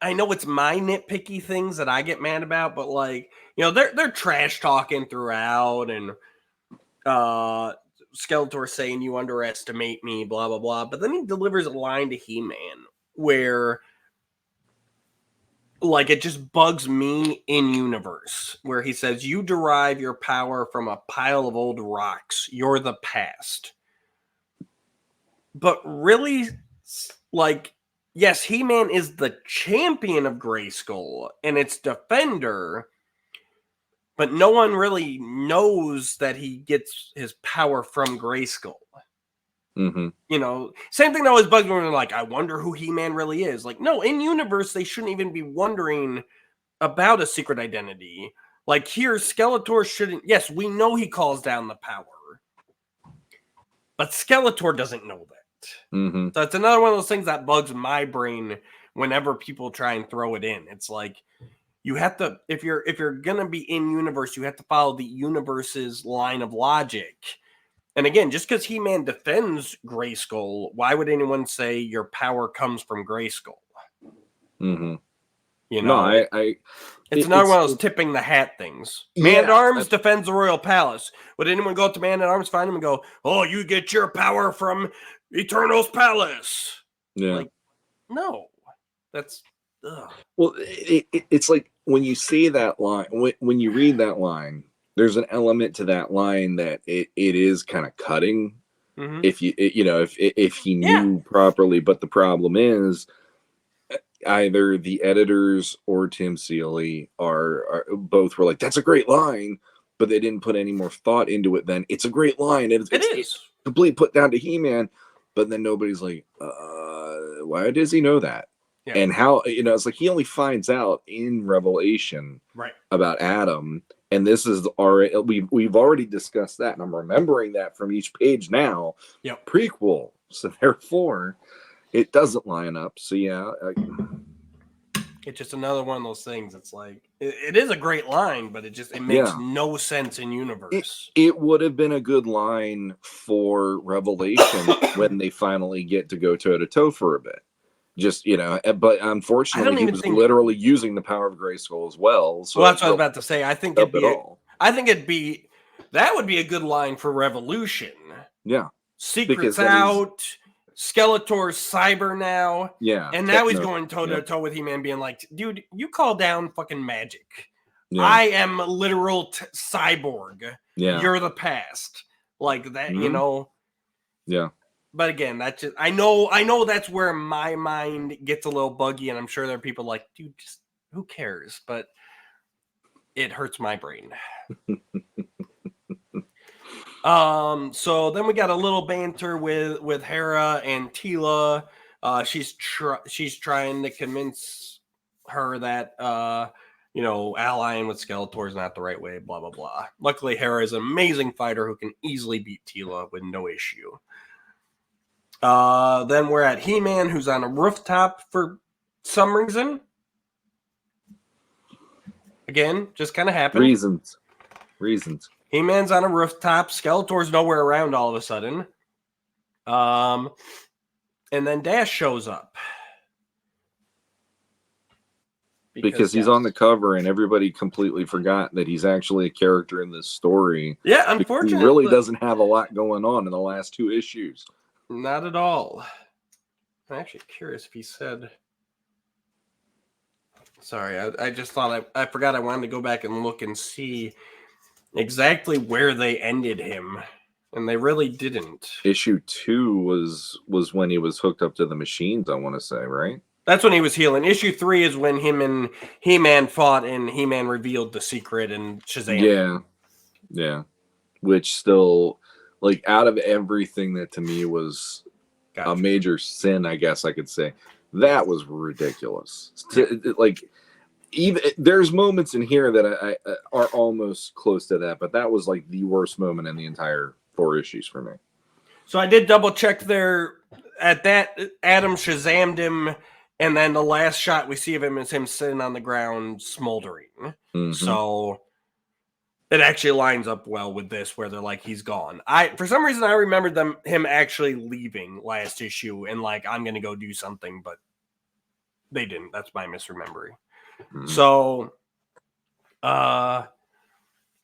[SPEAKER 3] I know it's my nitpicky things that I get mad about, but like, they're trash talking throughout, and Skeletor saying you underestimate me, blah blah blah. But then he delivers a line to He-Man where, like, it just bugs me in universe, where he says, "You derive your power from a pile of old rocks. You're the past." But really, like, yes, He-Man is the champion of Grayskull and its defender, but no one really knows that he gets his power from Grayskull.
[SPEAKER 4] Mm-hmm.
[SPEAKER 3] Same thing that always bugs me when they're like, I wonder who He-Man really is. Like, no, in universe, they shouldn't even be wondering about a secret identity. Like, here, Skeletor shouldn't. Yes, we know he calls down the power, but Skeletor doesn't know that.
[SPEAKER 4] Mm-hmm.
[SPEAKER 3] So it's another one of those things that bugs my brain whenever people try and throw it in. It's like, you have to, if you're gonna be in universe, you have to follow the universe's line of logic. And again, just because He-Man defends Grayskull, why would anyone say your power comes from Grayskull?
[SPEAKER 4] Mm-hmm.
[SPEAKER 3] No, it's another one of those tipping the hat things. Man at Arms defends the royal palace. Would anyone go up to Man at Arms, find him, and go, "Oh, you get your power from Eternal's palace"?
[SPEAKER 4] Yeah.
[SPEAKER 3] Like, no, that's. Ugh.
[SPEAKER 4] Well, it's like when you see that line, when you read that line, there's an element to that line that it is kind of cutting.
[SPEAKER 3] Mm-hmm.
[SPEAKER 4] If he knew properly, but the problem is either the editors or Tim Seeley are both were like, that's a great line, but they didn't put any more thought into it. Then it's a great line. It's complete put down to He-Man, but then nobody's like, why does he know that? Yeah. And how, it's like he only finds out in Revelation about Adam. And this is already, we've already discussed that. And I'm remembering that from each page now.
[SPEAKER 3] Yep.
[SPEAKER 4] Prequel. So therefore, it doesn't line up. So yeah.
[SPEAKER 3] It's just another one of those things. It's like, it is a great line, but it makes no sense in universe.
[SPEAKER 4] It would have been a good line for Revelation when they finally get to go toe to toe for a bit. Just, but unfortunately, he was literally using the power of Grayskull as well. So
[SPEAKER 3] that's what I was about to say. I think that would be a good line for Revolution.
[SPEAKER 4] Yeah.
[SPEAKER 3] Secrets out, Skeletor's cyber now.
[SPEAKER 4] Yeah.
[SPEAKER 3] And now he's going toe to toe with He-Man, being like, dude, you call down fucking magic. Yeah. I am a literal cyborg. Yeah. You're the past. Like that,
[SPEAKER 4] Yeah.
[SPEAKER 3] But again, that's just, I know that's where my mind gets a little buggy, and I'm sure there are people like, dude, just who cares? But it hurts my brain. So then we got a little banter with Hera and Teela. She's trying to convince her that allying with Skeletor is not the right way. Blah blah blah. Luckily, Hera is an amazing fighter who can easily beat Teela with no issue. Then we're at He-Man, who's on a rooftop for some reason. Again, just kind of happened.
[SPEAKER 4] Reasons.
[SPEAKER 3] He-Man's on a rooftop. Skeletor's nowhere around all of a sudden. And then Dash shows up.
[SPEAKER 4] Because he's on the cover and everybody completely forgot that he's actually a character in this story.
[SPEAKER 3] Yeah, unfortunately.
[SPEAKER 4] He really doesn't have a lot going on in the last 2 issues.
[SPEAKER 3] Not at all. I'm actually curious if he said... Sorry, I just thought I forgot I wanted to go back and look and see exactly where they ended him. And they really didn't.
[SPEAKER 4] Issue 2 was when he was hooked up to the machines, I want to say, right?
[SPEAKER 3] That's when he was healing. Issue 3 is when him and He-Man fought and He-Man revealed the secret and Shazam.
[SPEAKER 4] Yeah. Which still, like, out of everything that to me was a major sin, I guess I could say, that was ridiculous. Like, even there's moments in here that I are almost close to that, but that was like the worst moment in the entire 4 issues for me.
[SPEAKER 3] So I did double check there. At that, Adam Shazammed him, and then the last shot we see of him is him sitting on the ground smoldering.
[SPEAKER 4] Mm-hmm.
[SPEAKER 3] So it actually lines up well with this, where they're like, he's gone. For some reason I remembered him actually leaving last issue and like, I'm gonna go do something, but they didn't. That's my misremembering.
[SPEAKER 4] Mm-hmm. So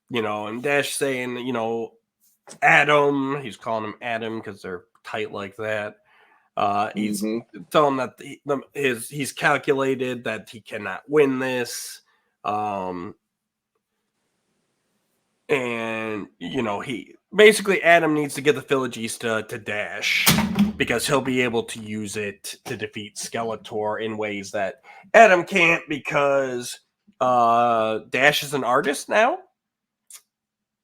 [SPEAKER 3] and Dash saying, Adam, he's calling him Adam because they're tight like that. He's telling him that he's calculated that he cannot win this. And he basically, Adam needs to get the Philogista to Dash because he'll be able to use it to defeat Skeletor in ways that Adam can't, because Dash is an artist now.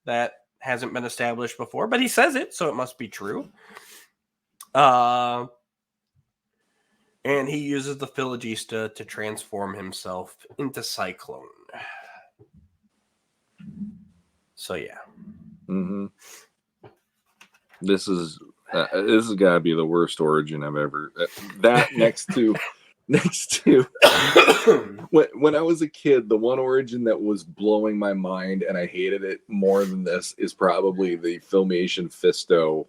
[SPEAKER 3] That hasn't been established before, but he says it, so it must be true. And he uses the Philogista to transform himself into Cyclone. So yeah.
[SPEAKER 4] Mm-hmm. This has got to be the worst origin I've ever. That next to when I was a kid, the one origin that was blowing my mind and I hated it more than this is probably the Filmation Fisto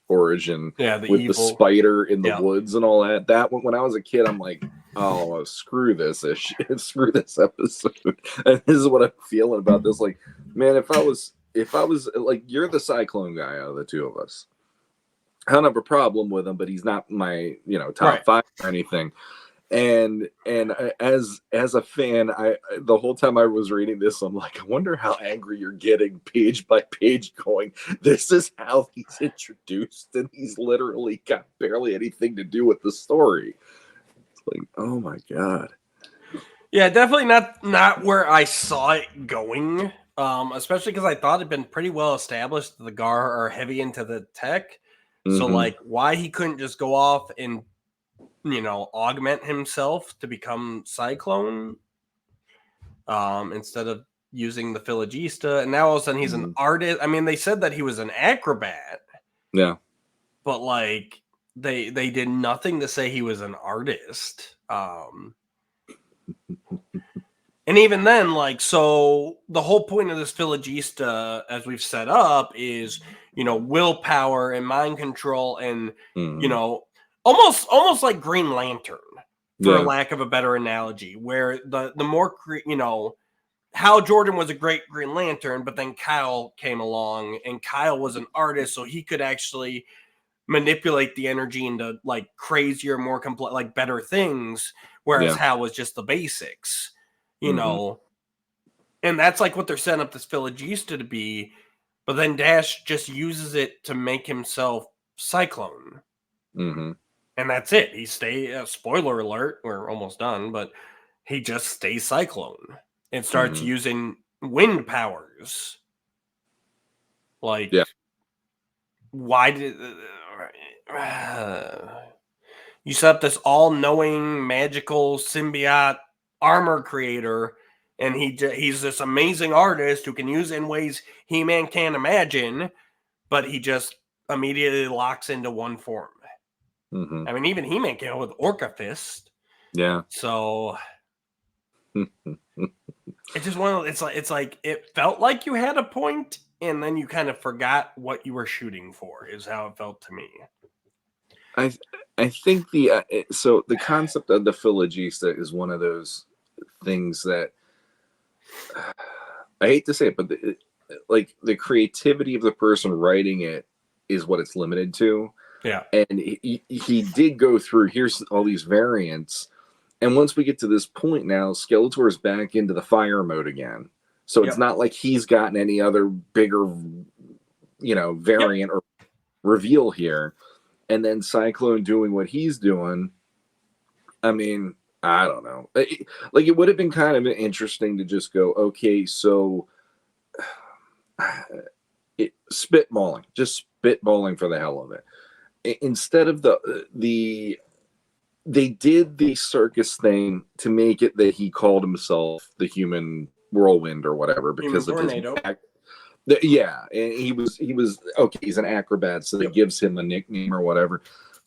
[SPEAKER 4] origin, with evil, the spider in the woods and all that. That one, when I was a kid, I'm like, oh, screw this screw this episode. And this is what I'm feeling about this. Like, man, if I was like, you're the Cyclone guy out of the two of us, I don't have a problem with him, but he's not my top 5 or anything. And as a fan, the whole time I was reading this, I'm like, I wonder how angry you're getting page by page, going, this is how he's introduced, and he's literally got barely anything to do with the story. It's like, oh my god.
[SPEAKER 3] Yeah, definitely not where I saw it going. Especially because I thought it'd been pretty well established that the Gar are heavy into the tech. Mm-hmm. So like, why he couldn't just go off and augment himself to become Cyclone instead of using the Philogista, and now all of a sudden he's an artist. I mean, they said that he was an acrobat.
[SPEAKER 4] Yeah.
[SPEAKER 3] But like, they did nothing to say he was an artist. And even then, like, so the whole point of this Philogista, as we've set up, is, willpower and mind control and, almost like Green Lantern, for lack of a better analogy, where the more, Hal Jordan was a great Green Lantern, but then Kyle came along, and Kyle was an artist, so he could actually manipulate the energy into like crazier, more complex, like better things, whereas Hal was just the basics, and that's like what they're setting up this Philogista to be. But then Dash just uses it to make himself Cyclone.
[SPEAKER 4] Mm-hmm.
[SPEAKER 3] And that's it. He stays, spoiler alert, we're almost done, but he just stays Cyclone and starts using wind powers. Like, why did you set up this all-knowing, magical symbiote armor creator, and he's this amazing artist who can use it in ways He-Man can't imagine, but he just immediately locks into one form. I mean, even He-Man came with Orca Fist.
[SPEAKER 4] Yeah.
[SPEAKER 3] So it's just one of those, it's like it felt like you had a point, and then you kind of forgot what you were shooting for, is how it felt to me.
[SPEAKER 4] I think the concept of the Philogista is one of those things that I hate to say it, but the creativity of the person writing it is what it's limited to.
[SPEAKER 3] Yeah.
[SPEAKER 4] And he did go through, here's all these variants. And once we get to this point now, Skeletor is back into the fire mode again. So it's not like he's gotten any other bigger, variant or reveal here. And then Cyclone doing what he's doing. I mean, I don't know. It would have been kind of interesting to just go, okay, so spitballing for the hell of it. Instead of they did the circus thing to make it that he called himself the human whirlwind or whatever because of his Yeah, and he was okay. He's an acrobat, so that gives him a nickname or whatever.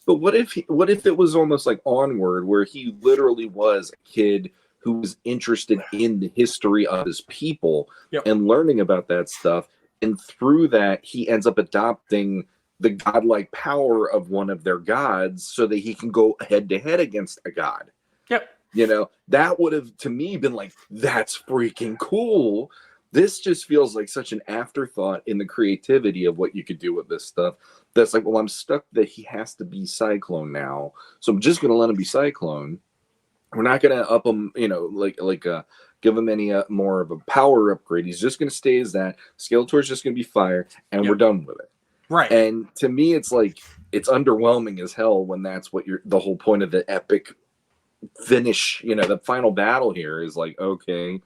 [SPEAKER 4] But what if it was almost like Onward, where he literally was a kid who was interested in the history of his people and learning about that stuff, and through that he ends up adopting the godlike power of one of their gods, so that he can go head to head against a god.
[SPEAKER 3] Yep.
[SPEAKER 4] You know, that would have to me been like, that's freaking cool. This just feels like such an afterthought in the creativity of what you could do with this stuff. That's like, well, I'm stuck that he has to be Cyclone now, so I'm just going to let him be Cyclone. We're not going to up him, you know, give him any more of a power upgrade. He's just going to stay as that. Skeletor's just going to be fire, and we're done with it.
[SPEAKER 3] Right.
[SPEAKER 4] And to me, it's like, it's underwhelming as hell when that's what the whole point of the epic finish, you know, the final battle here is like, okay,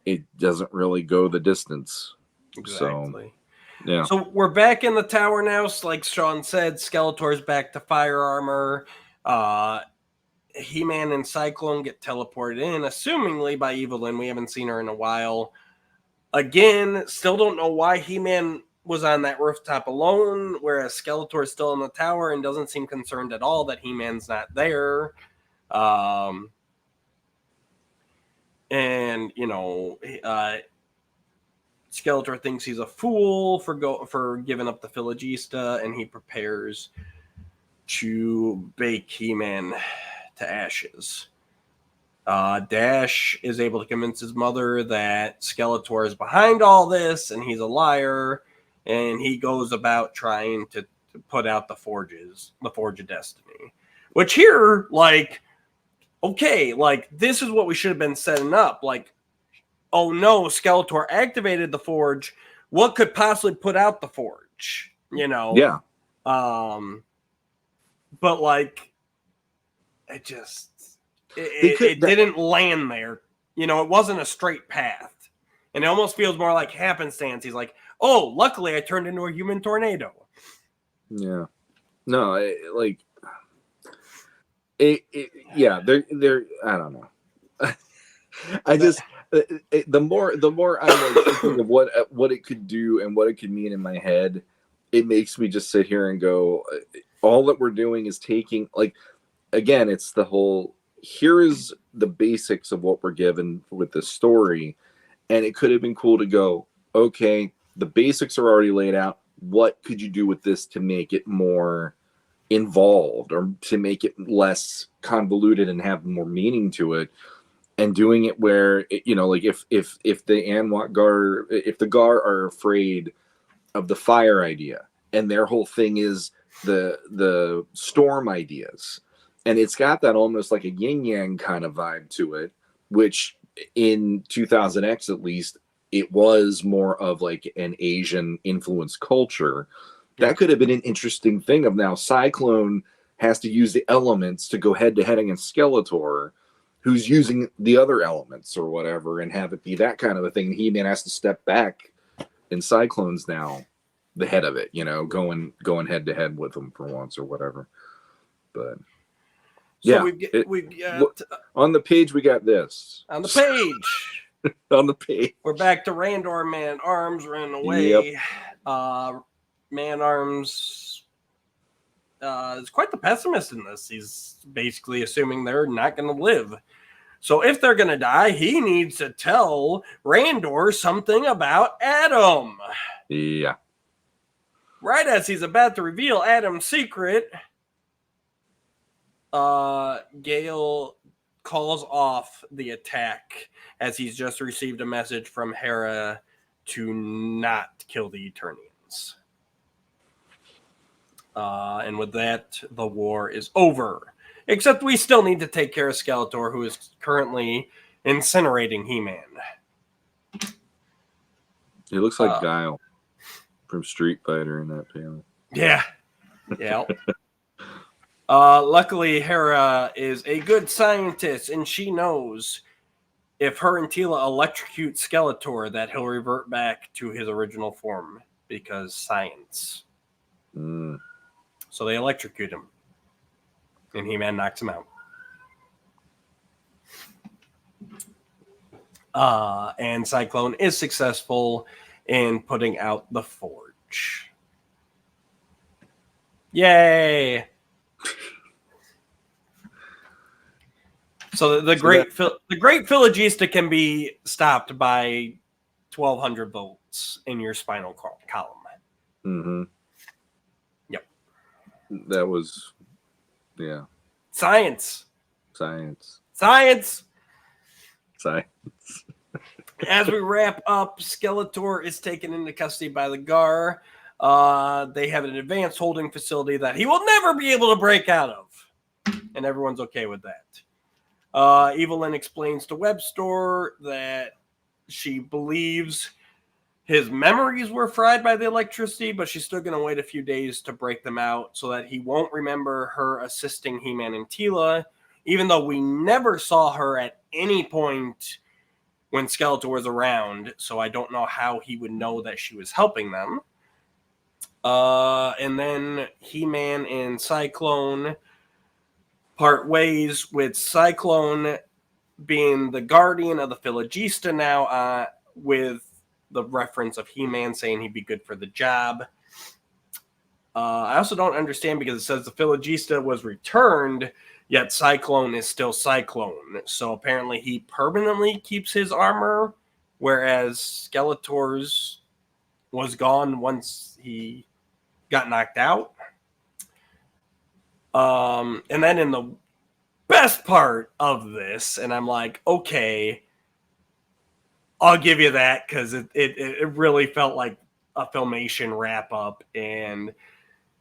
[SPEAKER 4] it doesn't really go the distance.
[SPEAKER 3] Exactly.
[SPEAKER 4] So, yeah.
[SPEAKER 3] So we're back in the tower now. So like Shawn said, Skeletor's back to fire armor. He-Man and Cyclone get teleported in, assumingly by Evelyn. We haven't seen her in a while. Again, still don't know why He-Man was on that rooftop alone, whereas Skeletor's still in the tower and doesn't seem concerned at all that He-Man's not there. And you know, Skeletor thinks he's a fool for giving up the Philogista, and he prepares to bake He-Man to ashes. Dash is able to convince his mother that Skeletor is behind all this and he's a liar, and he goes about trying to put out the Forge of Destiny. Which here, like, okay, like, this is what we should have been setting up. Like, oh no, Skeletor activated the Forge. What could possibly put out the Forge? You know?
[SPEAKER 4] Yeah.
[SPEAKER 3] But, like, it didn't land there. You know, it wasn't a straight path. And it almost feels more like happenstance. He's like, oh, luckily I turned into a human tornado.
[SPEAKER 4] Yeah. No, yeah, they're I don't know. I just the more I'm like thinking of what it could do and what it could mean in my head, it makes me just sit here and go, all that we're doing is taking, like, again, it's the whole, here is the basics of what we're given with the story, and it could have been cool to go, okay, the basics are already laid out. What could you do with this to make it more involved, or to make it less convoluted and have more meaning to it? And doing it where, you know, like if the Anwat Gar, if the Gar are afraid of the fire idea, and their whole thing is the storm ideas, and it's got that almost like a yin yang kind of vibe to it, which in 2000X at least, it was more of like an Asian influenced culture. That could have been an interesting thing. Of now Cyclone has to use the elements to go head to head against Skeletor, who's using the other elements or whatever, and have it be that kind of a thing. He-Man has to step back, and Cyclone's now the head of it, you know, going head to head with him for once or whatever. But
[SPEAKER 3] so
[SPEAKER 4] yeah,
[SPEAKER 3] we've got
[SPEAKER 4] on the page we got this.
[SPEAKER 3] On the page.
[SPEAKER 4] On the page.
[SPEAKER 3] We're back to Randor Man-Arms running away. Yep. Man-Arms is quite the pessimist in this. He's basically assuming they're not going to live. So if they're going to die, he needs to tell Randor something about Adam.
[SPEAKER 4] Yeah.
[SPEAKER 3] Right as he's about to reveal Adam's secret, Gale calls off the attack as he's just received a message from Hera to not kill the Eternians. And with that, the war is over. Except we still need to take care of Skeletor, who is currently incinerating He-Man.
[SPEAKER 4] He looks like Guile from Street Fighter in that panel.
[SPEAKER 3] Yeah. Yeah. Luckily, Hera is a good scientist, and she knows if her and Teela electrocute Skeletor, that he'll revert back to his original form, because science. So they electrocute him, and He-Man knocks him out. And Cyclone is successful in putting out the Forge. Yay! So the great Philogista can be stopped by 1,200 volts in your spinal column.
[SPEAKER 4] Mm-hmm.
[SPEAKER 3] Yep.
[SPEAKER 4] That was, yeah.
[SPEAKER 3] Science.
[SPEAKER 4] Science.
[SPEAKER 3] As we wrap up, Skeletor is taken into custody by the Gar. They have an advanced holding facility that he will never be able to break out of. And everyone's okay with that. Evelyn explains to Webstore that she believes his memories were fried by the electricity, but she's still going to wait a few days to break them out so that he won't remember her assisting He-Man and Teela, even though we never saw her at any point when Skeletor was around, so I don't know how he would know that she was helping them. And then He-Man and Cyclone part ways, with Cyclone being the guardian of the Philogista now, with the reference of He-Man saying he'd be good for the job. I also don't understand because it says the Philogista was returned, yet Cyclone is still Cyclone. So apparently he permanently keeps his armor, whereas Skeletor's was gone once he got knocked out. And then in the best part of this, and I'm like, okay, I'll give you that, because it really felt like a Filmation wrap up, and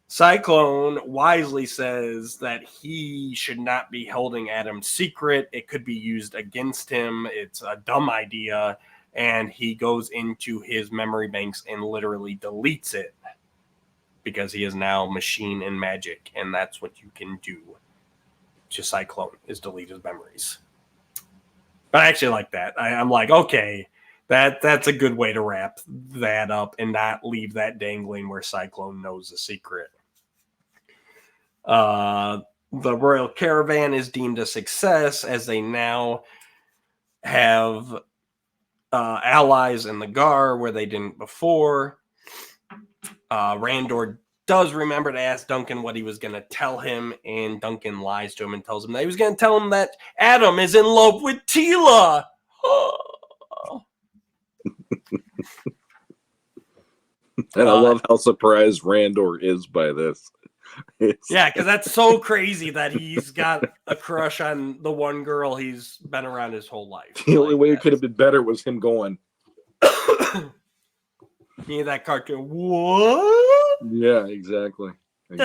[SPEAKER 3] Cyclone wisely says that he should not be holding Adam's secret. It could be used against him. It's a dumb idea, and he goes into his memory banks and literally deletes it, because he is now machine and magic, and that's what you can do to Cyclone, is delete his memories. But I actually like that. I'm like, okay, that's a good way to wrap that up and not leave that dangling where Cyclone knows the secret. The Royal Caravan is deemed a success, as they now have allies in the Gar where they didn't before. Randor does remember to ask Duncan what he was going to tell him, and Duncan lies to him and tells him that he was going to tell him that Adam is in love with Teela.
[SPEAKER 4] And I love how surprised Randor is by this.
[SPEAKER 3] Yeah, because that's so crazy that he's got a crush on the one girl he's been around his whole life.
[SPEAKER 4] The only way it could have been better was him going,
[SPEAKER 3] "Yeah, that cartoon, what?"
[SPEAKER 4] Yeah, exactly.
[SPEAKER 3] And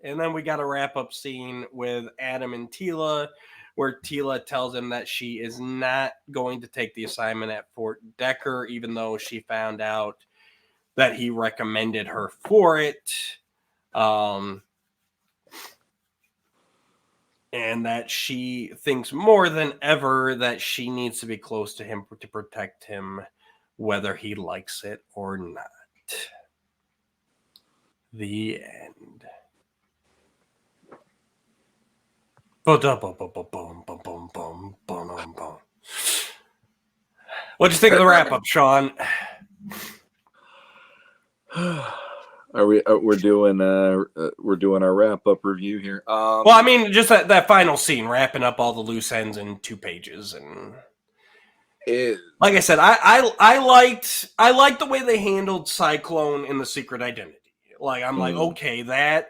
[SPEAKER 3] then we got a wrap-up scene with Adam and Teela, where Teela tells him that she is not going to take the assignment at Fort Decker, even though she found out that he recommended her for it. And that she thinks more than ever that she needs to be close to him to protect him, whether he likes it or not. The end. What'd you think of the wrap-up, Shawn?
[SPEAKER 4] We're doing our wrap-up review here.
[SPEAKER 3] Well, I mean, just that final scene, wrapping up all the loose ends in 2 pages, and like I said, I liked the way they handled Cyclone in the Secret Identity. Like, I'm like, okay, that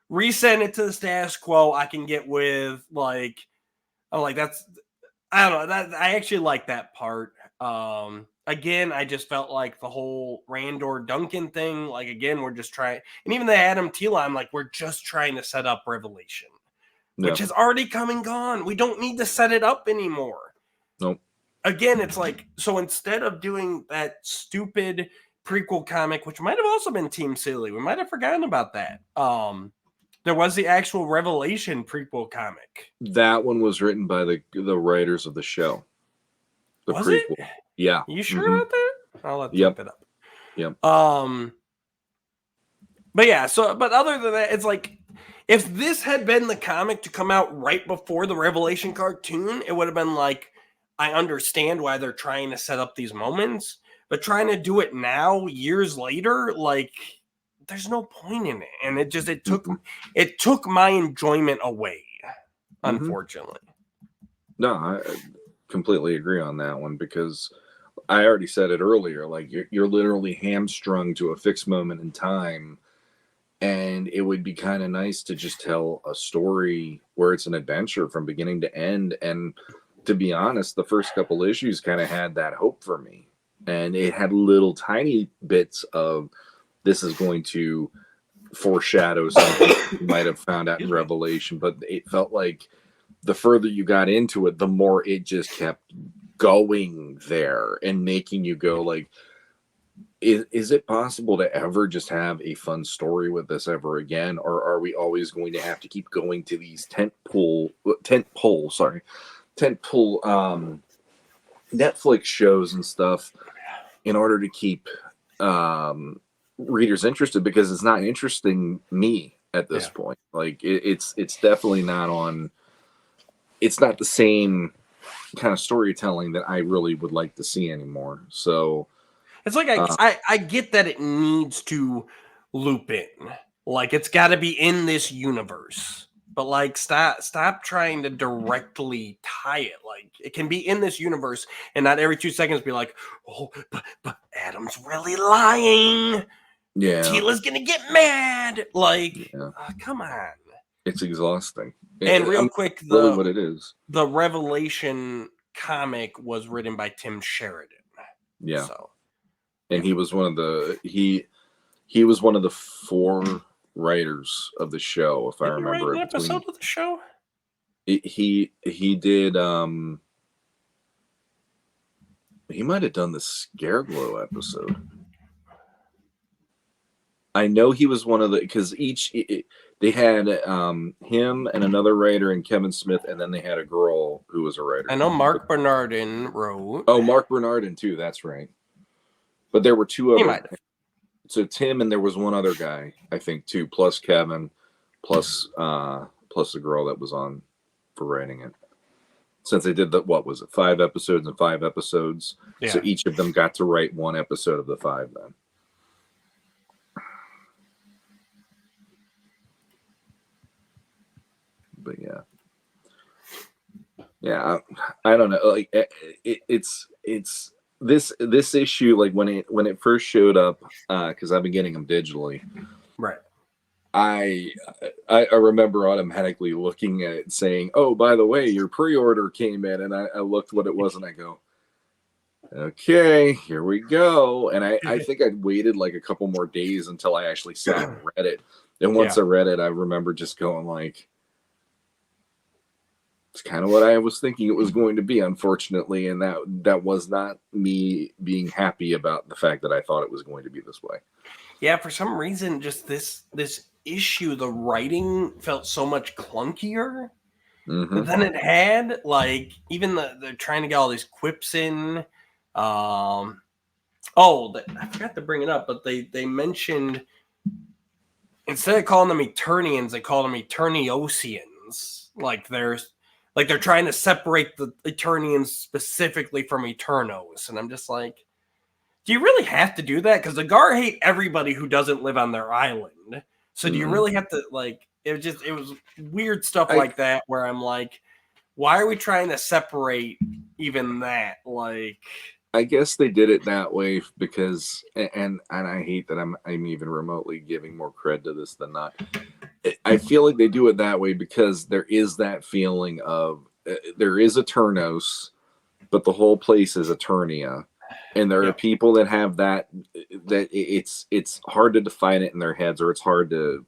[SPEAKER 3] resend it to the status quo, I can get with. Like, I'm like, that's, I don't know, that I actually like that part. Again, I just felt like the whole Randor Duncan thing, like, again, we're just trying, and even the Adam Teela, I'm like, we're just trying to set up Revelation, which has already come and gone. We don't need to set it up anymore.
[SPEAKER 4] Nope.
[SPEAKER 3] Again, it's like, so instead of doing that stupid prequel comic, which might have also been Team Silly, we might have forgotten about that. There was the actual Revelation prequel comic.
[SPEAKER 4] That one was written by the writers of the show. The
[SPEAKER 3] was
[SPEAKER 4] prequel.
[SPEAKER 3] It?
[SPEAKER 4] Yeah.
[SPEAKER 3] You sure about that? I'll have to look it up.
[SPEAKER 4] Yep.
[SPEAKER 3] But yeah, but other than that, it's like, if this had been the comic to come out right before the Revelation cartoon, it would have been like, I understand why they're trying to set up these moments. But trying to do it now, years later, like there's no point in it. And it took my enjoyment away, unfortunately.
[SPEAKER 4] No, I completely agree on that one because I already said it earlier. Like you're literally hamstrung to a fixed moment in time, and it would be kind of nice to just tell a story where it's an adventure from beginning to end. And to be honest, the first couple issues kind of had that hope for me, and it had little tiny bits of this is going to foreshadow something you might have found out in Revelation, but it felt like the further you got into it, the more it just kept going there and making you go like, is it possible to ever just have a fun story with this ever again? Or are we always going to have to keep going to these tentpole Netflix shows and stuff in order to keep readers interested? Because it's not interesting me at this point. Like it's definitely not on. It's not the same kind of storytelling that I really would like to see anymore. So
[SPEAKER 3] it's like I get that it needs to loop in, like it's got to be in this universe, but like stop trying to directly tie it. Like it can be in this universe and not every 2 seconds be like, oh, but Adam's really lying.
[SPEAKER 4] Yeah,
[SPEAKER 3] Tila's gonna get mad. Like, come on.
[SPEAKER 4] It's exhausting.
[SPEAKER 3] And real quick,
[SPEAKER 4] really what it is.
[SPEAKER 3] The Revelation comic was written by Tim Sheridan.
[SPEAKER 4] Yeah.
[SPEAKER 3] So,
[SPEAKER 4] and he was one of the he was one of the 4 writers of the show, if I remember.
[SPEAKER 3] An episode of the show.
[SPEAKER 4] He did. He might have done the Scareglow episode. I know he was one of the because they had him and another writer and Kevin Smith, and then they had a girl who was a writer.
[SPEAKER 3] I know Mark Bernardin wrote.
[SPEAKER 4] Oh, Mark Bernardin too. That's right. But there were 2 other. So Tim and there was one other guy, I think, too, plus Kevin, plus the girl that was on for writing it. Since they did what was it, 5 episodes and 5 episodes. Yeah. So each of them got to write 1 episode of the 5 then. But yeah, I don't know. Like it's this issue. Like when it first showed up, because I've been getting them digitally.
[SPEAKER 3] Right.
[SPEAKER 4] I remember automatically looking at it, saying, "Oh, by the way, your pre-order came in," and I looked what it was, and I go, "Okay, here we go." And I think I waited like a couple more days until I actually sat and read it. And once I read it, I remember just going like. It's kind of what I was thinking it was going to be, unfortunately, and that was not me being happy about the fact that I thought it was going to be this way.
[SPEAKER 3] Yeah, for some reason, just this issue, the writing felt so much clunkier than it had. Like even the trying to get all these quips in. I forgot to bring it up, but they mentioned instead of calling them Eternians, they call them Eterniosians. Like they're trying to separate the Eternians specifically from Eternos. And I'm just like, do you really have to do that? Because the Gar hate everybody who doesn't live on their island. So do you really have to, like, it was weird stuff like that where I'm like, why are we trying to separate even that? Like,
[SPEAKER 4] I guess they did it that way because, and I hate that I'm even remotely giving more cred to this than not. I feel like they do it that way because there is that feeling of there is Eternos, but the whole place is Eternia, and there are people that have that it's hard to define it in their heads, or it's hard to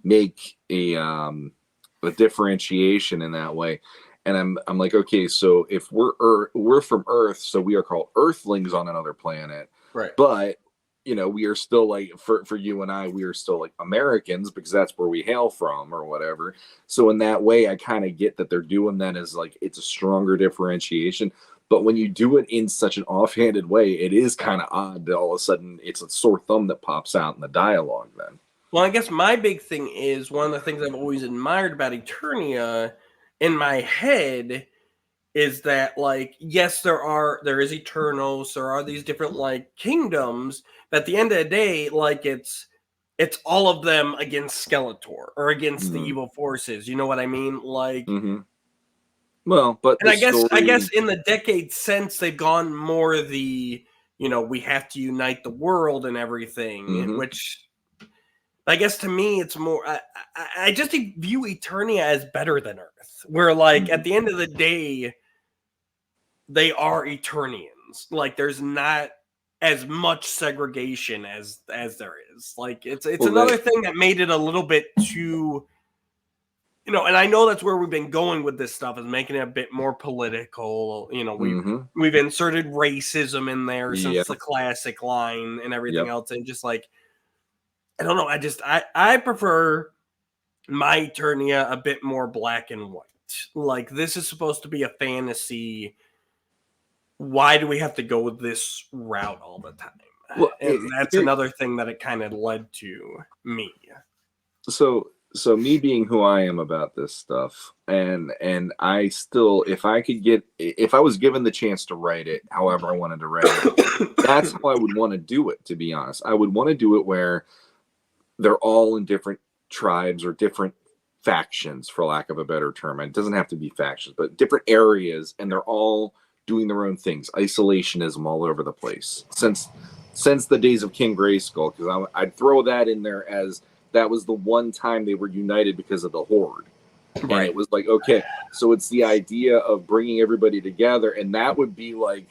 [SPEAKER 4] make a differentiation in that way. And I'm like, okay, so if we're from Earth, so we are called Earthlings on another planet,
[SPEAKER 3] right?
[SPEAKER 4] But we are still like for you and I, we are still like Americans because that's where we hail from or whatever. So in that way, I kind of get that they're doing that as like it's a stronger differentiation. But when you do it in such an offhanded way, it is kind of odd that all of a sudden it's a sore thumb that pops out in the dialogue then.
[SPEAKER 3] Well, I guess my big thing is one of the things I've always admired about Eternia in my head is that, like, yes, there is Eternos, there are these different like kingdoms, but at the end of the day, like it's all of them against Skeletor or against the evil forces. You know what I mean? Like,
[SPEAKER 4] well, but
[SPEAKER 3] and
[SPEAKER 4] the
[SPEAKER 3] I guess
[SPEAKER 4] story,
[SPEAKER 3] in the decades since, they've gone more the, we have to unite the world and everything, which I guess to me it's more. I just view Eternia as better than Earth, where like at the end of the day, they are Eternians. Like there's not as much segregation as there is. Like it's
[SPEAKER 4] well,
[SPEAKER 3] another thing that made it a little bit too. And I know that's where we've been going with this stuff, is making it a bit more political. We've inserted racism in there
[SPEAKER 4] yeah,
[SPEAKER 3] since the classic line and everything else, and just like, I don't know. I prefer my Eternia a bit more black and white. Like this is supposed to be a fantasy. Why do we have to go with this route all the time?
[SPEAKER 4] well,
[SPEAKER 3] And that's another thing that it kind of led to me.
[SPEAKER 4] So me being who I am about this stuff, and I still, if I was given the chance to write it however I wanted to write it, that's how I would want to do it, to be honest. I would want to do it where they're all in different tribes or different factions, for lack of a better term. It doesn't have to be factions, but different areas, and they're all doing their own things. Isolationism all over the place since the days of King Grayskull, because I'd throw that in there as that was the one time they were united because of the Horde. Right. And it was like, okay, so it's the idea of bringing everybody together, and that would be like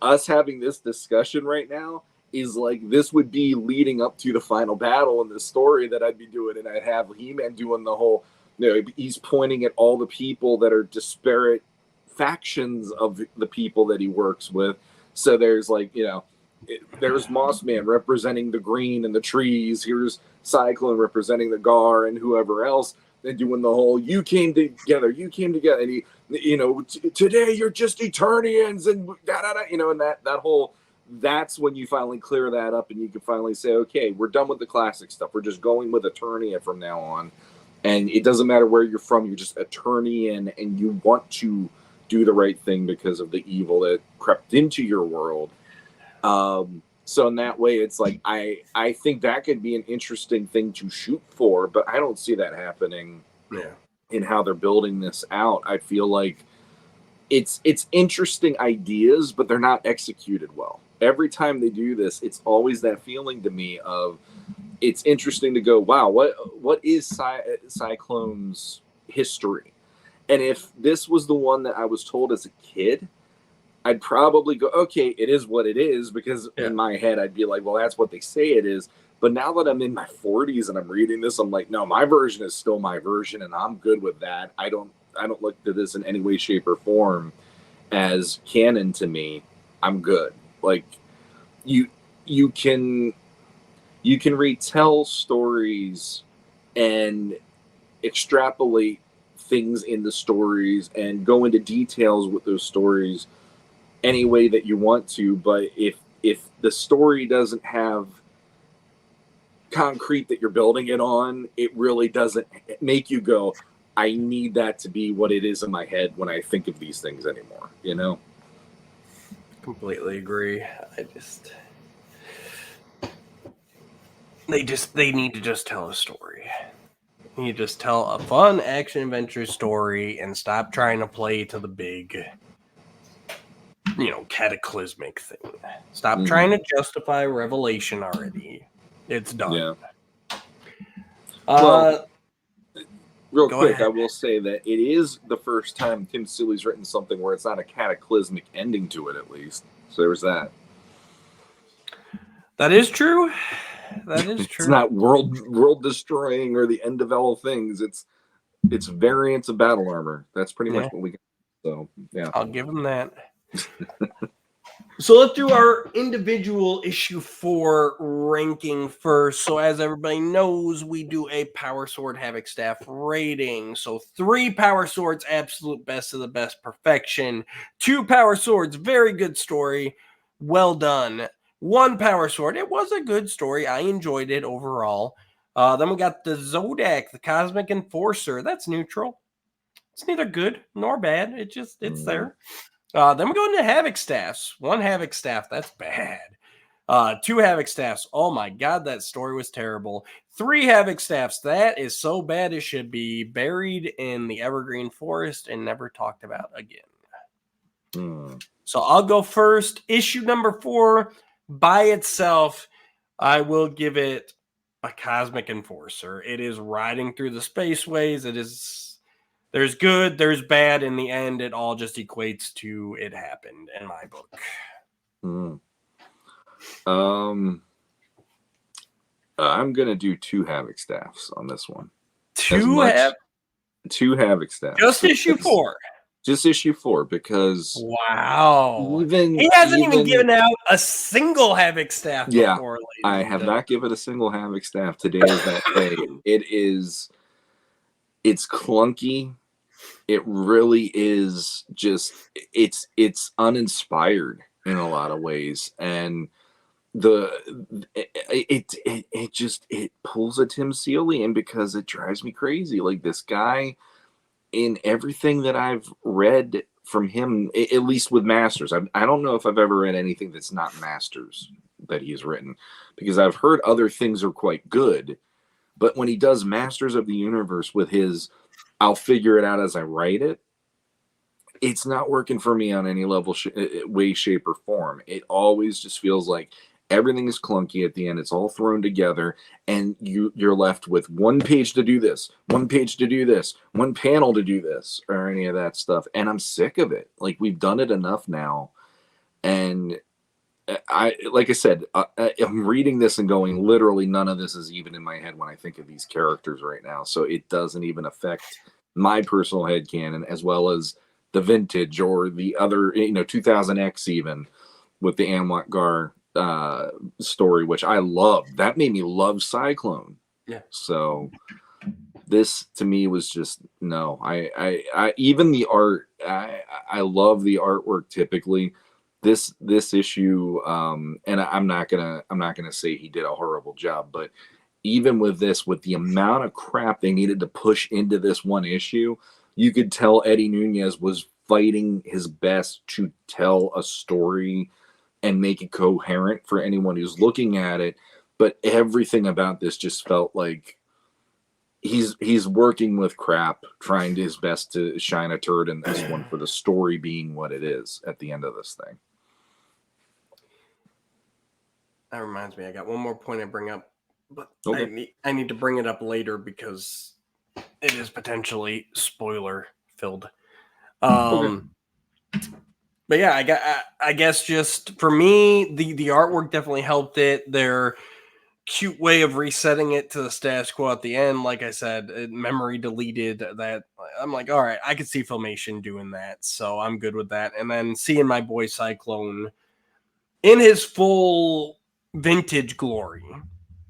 [SPEAKER 4] us having this discussion right now is like, this would be leading up to the final battle in the story that I'd be doing, and I'd have He-Man doing the whole, he's pointing at all the people that are disparate factions of the people that he works with. So there's like, there's Mossman representing the green and the trees. Here's Cyclone representing the Gar and whoever else. They're doing the whole, you came together. And he, today you're just Eternians and and that whole, that's when you finally clear that up and you can finally say, okay, we're done with the classic stuff. We're just going with Eternia from now on. And it doesn't matter where you're from. You're just Eternian, and you want to do the right thing because of the evil that crept into your world. So in that way, it's like, I think that could be an interesting thing to shoot for, but I don't see that happening in how they're building this out. I feel like it's interesting ideas, but they're not executed well. Every time they do this, it's always that feeling to me of, it's interesting to go, wow, what is Cyclone's history? And if this was the one that I was told as a kid, I'd probably go, okay, it is what it is, because in my head, I'd be like, well, that's what they say it is. But now that I'm in my 40s and I'm reading this, I'm like, no, my version is still my version, and I'm good with that. I don't look to this in any way, shape, or form as canon to me. I'm good. Like, you can retell stories and extrapolate things in the stories and go into details with those stories any way that you want to, but if the story doesn't have concrete that you're building it on, it really doesn't make you go, I need that to be what it is in my head when I think of these things anymore,
[SPEAKER 3] Completely agree. They need to just tell a story. You just tell a fun action adventure story and stop trying to play to the big, cataclysmic thing. Stop trying to justify Revelation already. It's done.
[SPEAKER 4] Yeah. Well, real quick,
[SPEAKER 3] ahead.
[SPEAKER 4] I will say that it is the first time Tim Seeley's written something where it's not a cataclysmic ending to it, at least. So there's that.
[SPEAKER 3] That is true. That is true.
[SPEAKER 4] It's not world destroying or the end of all things. It's variants of battle armor. That's pretty much what we got. So yeah,
[SPEAKER 3] I'll give him that. So let's do our individual issue 4 ranking first. So as everybody knows, we do a Power Sword Havoc Staff rating. So 3 Power Swords, absolute best of the best, perfection. 2 Power Swords, very good story, well done. 1 Power Sword, it was a good story. I enjoyed it overall. Then we got the Zodak, the Cosmic Enforcer. That's neutral. It's neither good nor bad. It's there. Then we go into Havoc staffs. One Havoc staff, that's bad. Two Havoc staffs. Oh my God, that story was terrible. Three Havoc staffs. That is so bad it should be buried in the evergreen forest and never talked about again. So I'll go first. Issue number 4 by itself, I will give it a Cosmic Enforcer. It is riding through the spaceways. There's good, there's bad. In the end, it all just equates to it happened in my book.
[SPEAKER 4] I'm gonna do 2 Havoc staffs on this one.
[SPEAKER 3] 2
[SPEAKER 4] Havoc staffs.
[SPEAKER 3] Just issue 4.
[SPEAKER 4] Just issue 4 because
[SPEAKER 3] wow, he hasn't even given out a single Havoc staff before.
[SPEAKER 4] I have not given a single Havoc staff. Today is that day. It's clunky. It really is just it's uninspired in a lot of ways, and it pulls a Tim Seeley in because it drives me crazy. Like, this guy, in everything that I've read from him, at least with Masters, I don't know if I've ever read anything that's not Masters that he's written, because I've heard other things are quite good, but when he does Masters of the Universe with his I'll figure it out as I write it, it's not working for me on any level, way, shape, or form. It always just feels like everything is clunky at the end. It's all thrown together, and you're left with one page to do this, one page to do this, one panel to do this, or any of that stuff. And I'm sick of it. Like, we've done it enough now. And like I said, I'm reading this and going, literally none of this is even in my head when I think of these characters right now. So it doesn't even affect my personal headcanon, as well as the vintage or the other, 2000X, even with the Amwat Gar story, which I love. That made me love Cyclone.
[SPEAKER 3] Yeah. So
[SPEAKER 4] this to me was just no. I even the art. I love the artwork typically. This issue, and I'm not gonna say he did a horrible job, but even with this, with the amount of crap they needed to push into this one issue, you could tell Eddie Nunez was fighting his best to tell a story and make it coherent for anyone who's looking at it. But everything about this just felt like he's working with crap, trying his best to shine a turd in this one for the story being what it is at the end of this thing.
[SPEAKER 3] That reminds me, I got one more point I bring up, but
[SPEAKER 4] okay.
[SPEAKER 3] I need to bring it up later because it is potentially spoiler filled.
[SPEAKER 4] Okay.
[SPEAKER 3] But yeah, I guess just for me, the artwork definitely helped it. Their cute way of resetting it to the status quo at the end, like I said, memory deleted. That I'm like, all right, I could see Filmation doing that, so I'm good with that. And then seeing my boy Cyclone in his full vintage glory,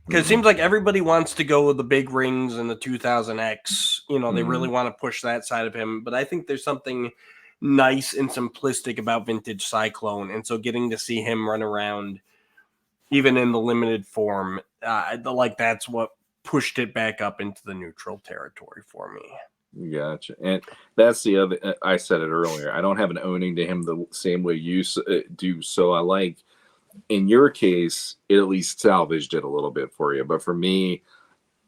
[SPEAKER 3] because it seems like everybody wants to go with the big rings and the 2000X. They really want to push that side of him, but I think there's something nice and simplistic about vintage Cyclone, and so getting to see him run around even in the limited form, like that's what pushed it back up into the neutral territory for me.
[SPEAKER 4] Gotcha. And that's the other, I said it earlier, I don't have an owning to him the same way you do, so I like, in your case, it at least salvaged it a little bit for you, but for me,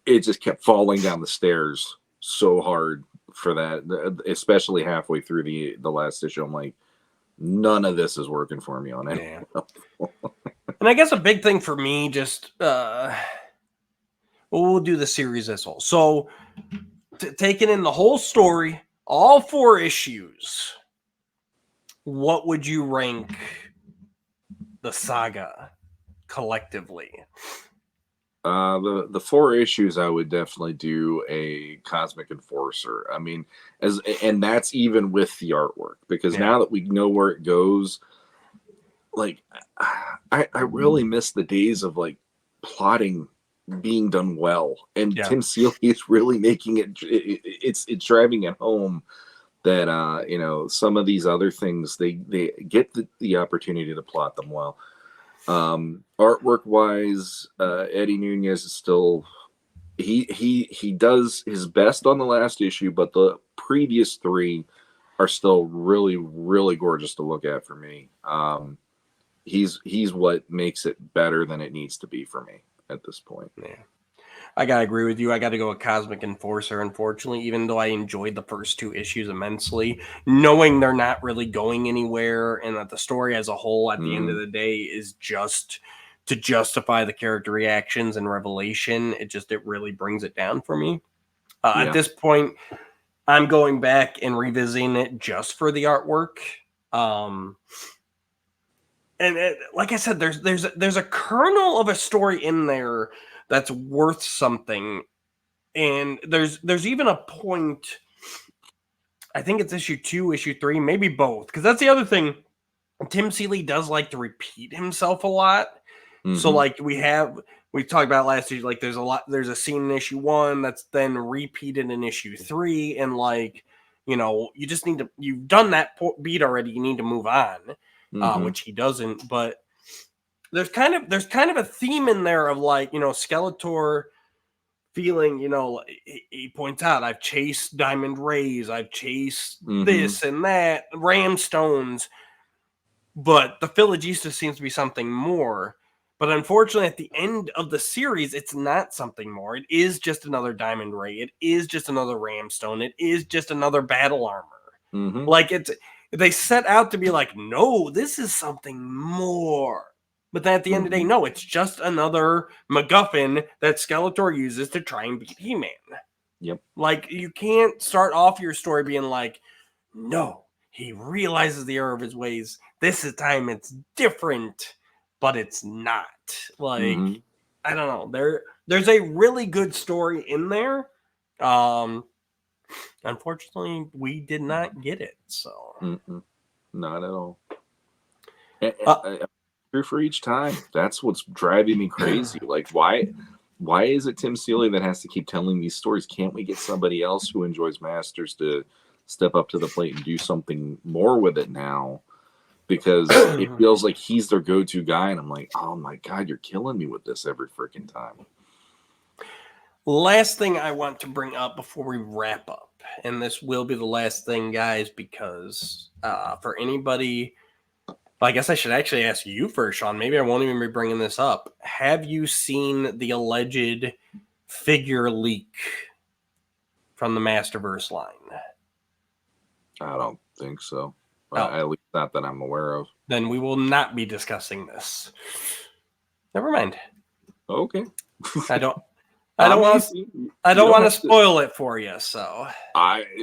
[SPEAKER 4] it just kept falling down the stairs so hard for that, especially halfway through the last issue. I'm like, none of this is working for me on it.
[SPEAKER 3] Yeah. And I guess a big thing for me, just we'll do the series as a whole. So taking in the whole story, all 4 issues, what would you rank the saga collectively?
[SPEAKER 4] The 4 issues, I would definitely do a Cosmic Enforcer. I mean, and that's even with the artwork, because now that we know where it goes, like I really miss the days of like plotting being done well, and Tim Seeley is really making it's driving it home that some of these other things they get the opportunity to plot them well. Artwork wise, Eddie Nunez is still he does his best on the last issue, but the previous 3 are still really, really gorgeous to look at for me. He's what makes it better than it needs to be for me at this point.
[SPEAKER 3] Yeah. I gotta agree with you. I gotta go with Cosmic Enforcer, unfortunately, even though I enjoyed the first 2 issues immensely, knowing they're not really going anywhere and that the story as a whole at the end of the day is just to justify the character reactions and revelation. It really brings it down for me. At this point, I'm going back and revisiting it just for the artwork. Like I said, there's a kernel of a story in there that's worth something, and there's even a point. I think it's issue 2, issue 3, maybe both, because that's the other thing. Tim Seeley does like to repeat himself a lot. So like we talked about last issue, like there's a scene in issue 1 that's then repeated in issue 3, and like, you just need to, you've done that beat already, you need to move on, which he doesn't. But there's kind of a theme in there of like, Skeletor feeling, he points out, I've chased Diamond Rays, I've chased this and that, Ram Stones, but the Philogista seems to be something more. But unfortunately, at the end of the series, it's not something more. It is just another Diamond Ray. It is just another Ramstone. It is just another battle armor. Like, they set out to be like, no, this is something more. But then at the end of the day, no, it's just another MacGuffin that Skeletor uses to try and beat He-Man.
[SPEAKER 4] Yep.
[SPEAKER 3] Like, you can't start off your story being like, no, he realizes the error of his ways. This time it's different, but it's not. Like, I don't know. There's a really good story in there. Unfortunately, we did not get it. So
[SPEAKER 4] not at all. For each time, that's what's driving me crazy. Like, why is it Tim Seeley that has to keep telling these stories? Can't we get somebody else who enjoys Masters to step up to the plate and do something more with it now? Because it feels like he's their go-to guy, and I'm like, oh my god, you're killing me with this every freaking time.
[SPEAKER 3] Last thing I want to bring up before we wrap up, and this will be the last thing, guys, because for anybody, I guess I should actually ask you first, Shawn. Maybe I won't even be bringing this up. Have you seen the alleged figure leak from the Masterverse line?
[SPEAKER 4] I don't think so. At least not that I'm aware of.
[SPEAKER 3] Then we will not be discussing this. Never mind.
[SPEAKER 4] Okay.
[SPEAKER 3] I don't want to spoil it for you. So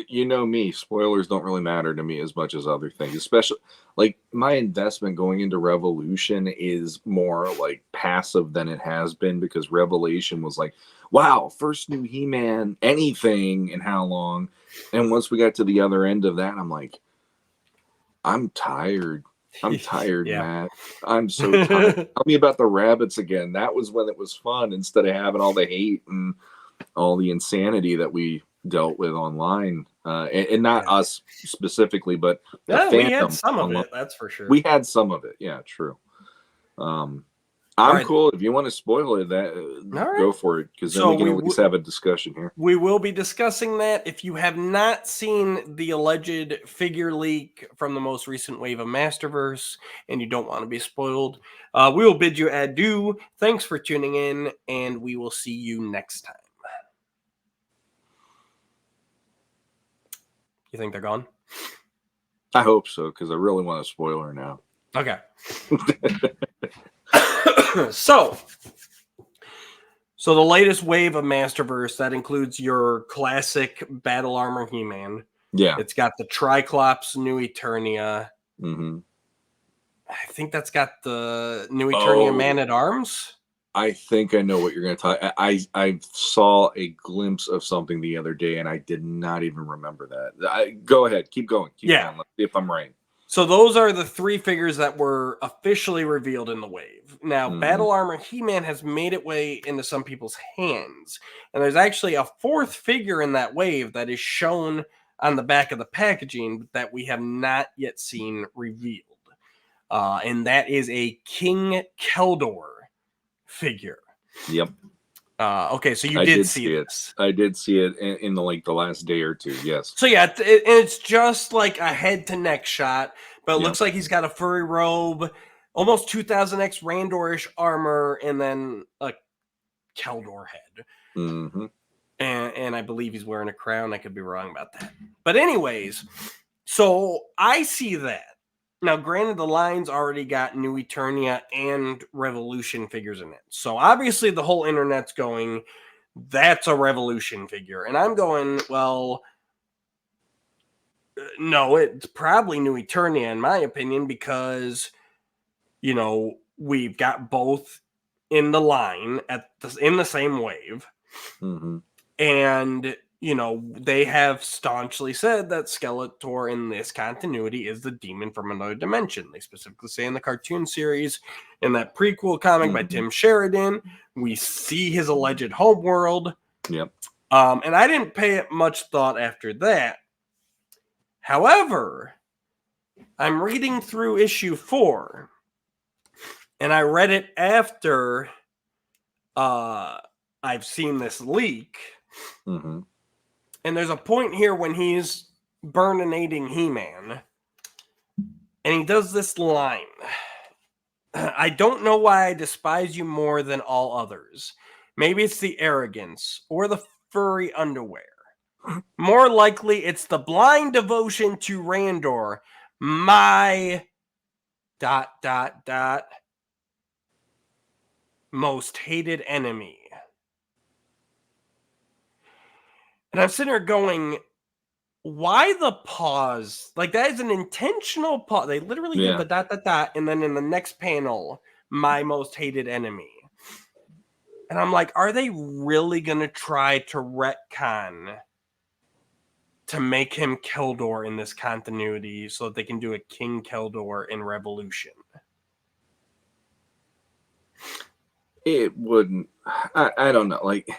[SPEAKER 4] you know me, spoilers don't really matter to me as much as other things. Especially like my investment going into Revolution is more like passive than it has been, because Revelation was like, wow, first new He-Man anything in how long? And once we got to the other end of that, I'm like, I'm tired. Matt. I'm so tired. Tell me about the rabbits again. That was when it was fun, instead of having all the hate and all the insanity that we dealt with online. And not us specifically, but the fandom.
[SPEAKER 3] We had some of it, that's for sure.
[SPEAKER 4] We had some of it. Yeah, true. I'm cool. If you want to spoil it, go for it, because then we can at least have a discussion here.
[SPEAKER 3] We will be discussing that. If you have not seen the alleged figure leak from the most recent wave of Masterverse and you don't want to be spoiled, we will bid you adieu. Thanks for tuning in, and we will see you next time. You think they're gone?
[SPEAKER 4] I hope so, because I really want a spoiler now.
[SPEAKER 3] Okay. So the latest wave of Masterverse, that includes your classic Battle Armor He-Man.
[SPEAKER 4] Yeah.
[SPEAKER 3] It's got the Triclops New Eternia. I think that's got the New Eternia Man-at-Arms.
[SPEAKER 4] I think I know what you're going to talk. I saw a glimpse of something the other day, and I did not even remember that. Go ahead. Keep going. Keep going. Let's see if I'm right.
[SPEAKER 3] So those are the 3 figures that were officially revealed in the wave. Now, Battle Armor He-Man has made its way into some people's hands. And there's actually a 4th figure in that wave that is shown on the back of the packaging that we have not yet seen revealed. And that is a King Keldor figure.
[SPEAKER 4] Yep.
[SPEAKER 3] Okay, so you
[SPEAKER 4] I
[SPEAKER 3] did see this.
[SPEAKER 4] I did see it in the like the last day or two. Yes.
[SPEAKER 3] So yeah, it's just like a head to neck shot, but it
[SPEAKER 4] Yep.
[SPEAKER 3] looks like he's got a furry robe, almost 2000X Randorish armor, and then a Keldor head.
[SPEAKER 4] Mm-hmm.
[SPEAKER 3] And I believe he's wearing a crown. I could be wrong about that. But anyways, so I see that. Now, granted, the line's already got New Eternia and Revolution figures in it. So obviously the whole internet's going, that's a Revolution figure. And I'm going, well, no, it's probably New Eternia, in my opinion, because, you know, we've got both in the line in the same wave.
[SPEAKER 4] Mm-hmm.
[SPEAKER 3] And, you know, they have staunchly said that Skeletor in this continuity is the demon from another dimension. They specifically say in the cartoon series, in that prequel comic by Tim Sheridan, we see his alleged homeworld.
[SPEAKER 4] Yep.
[SPEAKER 3] And I didn't pay it much thought after that. However, I'm reading through issue 4, and I read it after I've seen this leak.
[SPEAKER 4] Mm-hmm.
[SPEAKER 3] And there's a point here when he's burninating He-Man, and he does this line. I don't know why I despise you more than all others. Maybe it's the arrogance or the furry underwear. More likely, it's the blind devotion to Randor, my ... most hated enemy. And I'm sitting there going, why the pause? Like, that is an intentional pause. They literally did the ... and then in the next panel, my most hated enemy. And I'm like, are they really going to try to retcon to make him Keldor in this continuity so that they can do a King Keldor in Revolution?
[SPEAKER 4] It wouldn't. I don't know. Like,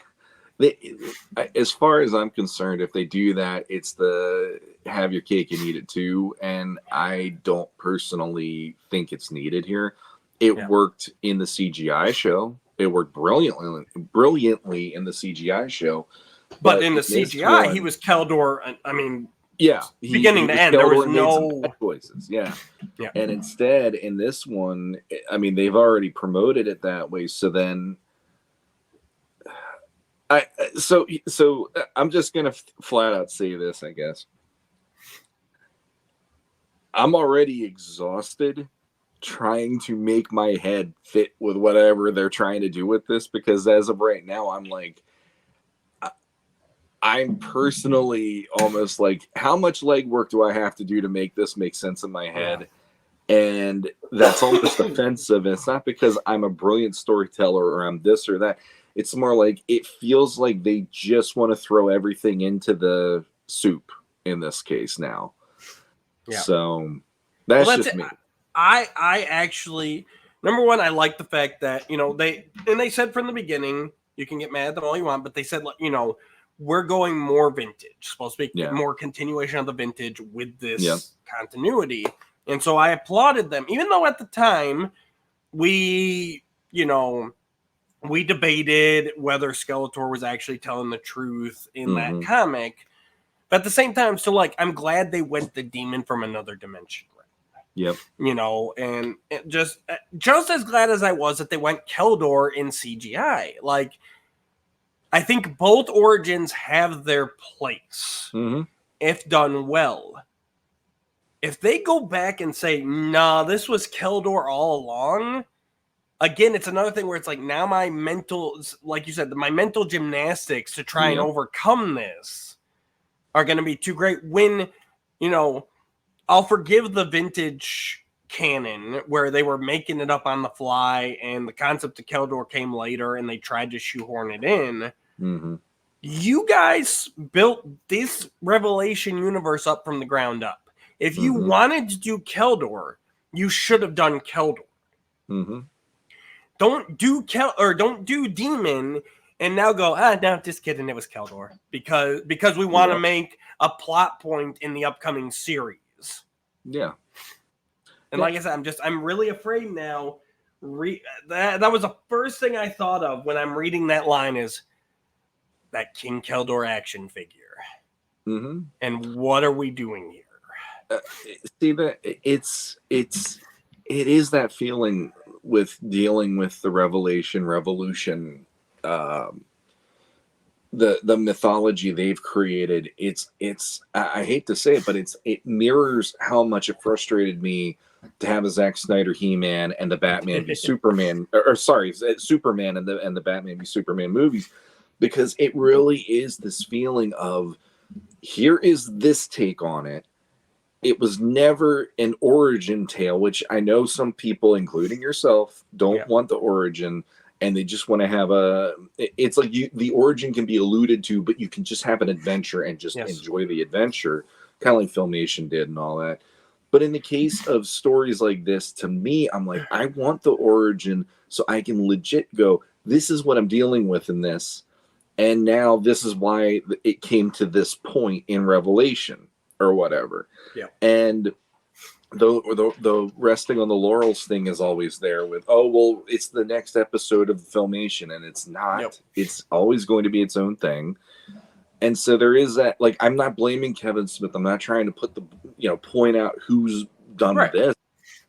[SPEAKER 4] as far as I'm concerned, if they do that, it's the have your cake and eat it too. And I don't personally think it's needed here. It worked in the CGI show. It worked brilliantly in the CGI show.
[SPEAKER 3] But in the CGI, he was Keldor. I mean, beginning to end, there was no
[SPEAKER 4] choices. Yeah. And instead, in this one, I mean, they've already promoted it that way. So then, so I'm just gonna flat out say this. I guess I'm already exhausted trying to make my head fit with whatever they're trying to do with this, because as of right now, I'm like, I'm personally almost like, how much legwork do I have to do to make this make sense in my head? And that's almost offensive. And it's not because I'm a brilliant storyteller or I'm this or that. It's more like it feels like they just want to throw everything into the soup in this case now. So that's just me.
[SPEAKER 3] I actually, number one, I like the fact that, you know, they said from the beginning, you can get mad at them all you want, but they said, you know, we're going more vintage, supposed to be more continuation of the vintage with this continuity. And so I applauded them, even though at the time we debated whether Skeletor was actually telling the truth in that comic. But at the same time, so like, I'm glad they went the demon from another dimension.
[SPEAKER 4] Yep.
[SPEAKER 3] You know, and just as glad as I was that they went Keldor in CGI. Like, I think both origins have their place if done well. If they go back and say, nah, this was Keldor all along, again, it's another thing where it's like, now my mental, like you said, my mental gymnastics to try and overcome this are going to be too great. When, you know, I'll forgive the vintage canon where they were making it up on the fly and the concept of Keldor came later and they tried to shoehorn it in. You guys built this Revelation universe up from the ground up. If you wanted to do Keldor, you should have done Keldor. Don't do Demon and now go, no, just kidding, it was Keldor. Because we want to make a plot point in the upcoming series.
[SPEAKER 4] Yeah.
[SPEAKER 3] And like I said, I'm really afraid now that was the first thing I thought of when I'm reading that line is that King Keldor action figure.
[SPEAKER 4] Mm-hmm.
[SPEAKER 3] And what are we doing here?
[SPEAKER 4] See, that it is that feeling with dealing with the revolution, the mythology they've created. It's I hate to say it, but it mirrors how much it frustrated me to have a Zack Snyder He-Man and the Batman v Superman, or sorry, Superman and the Batman v Superman movies, because it really is this feeling of, here is this take on it. It was never an origin tale, which I know some people, including yourself, don't want the origin, and they just want to have it's like the origin can be alluded to, but you can just have an adventure and just enjoy the adventure, kind of like Filmation did and all that. But in the case of stories like this, to me, I'm like, I want the origin so I can legit go, this is what I'm dealing with in this. And now this is why it came to this point in Revelation or whatever.
[SPEAKER 3] Yeah.
[SPEAKER 4] And the resting on the laurels thing is always there with, oh, well, it's the next episode of Filmation, and it's not.
[SPEAKER 3] Yep.
[SPEAKER 4] It's always going to be its own thing. And so there is that, like, I'm not blaming Kevin Smith. I'm not trying to put point out who's done this,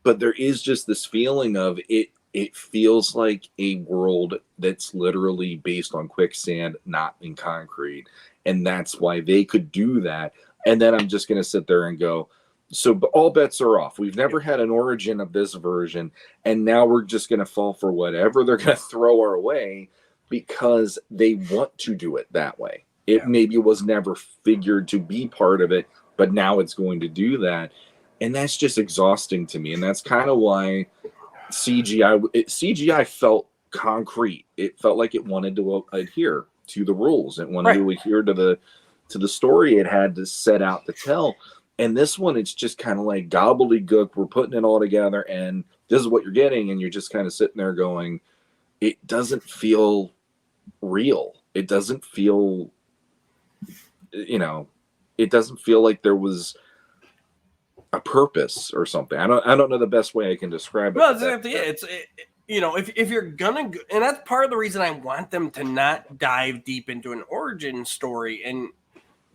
[SPEAKER 4] but there is just this feeling of it. It feels like a world that's literally based on quicksand, not in concrete. And that's why they could do that. And then I'm just going to sit there and go, so all bets are off. We've never had an origin of this version. And now we're just going to fall for whatever they're going to throw our way because they want to do it that way. It maybe was never figured to be part of it, but now it's going to do that. And that's just exhausting to me. And that's kind of why CGI felt concrete. It felt like it wanted to adhere to the rules. It wanted to adhere to the story it had to set out to tell. And this one, it's just kind of like gobbledygook. We're putting it all together, and this is what you're getting. And you're just kind of sitting there going, it doesn't feel real. It doesn't feel, it doesn't feel like there was a purpose or something. I don't know the best way I can describe it.
[SPEAKER 3] Well, if you're gonna, and that's part of the reason I want them to not dive deep into an origin story and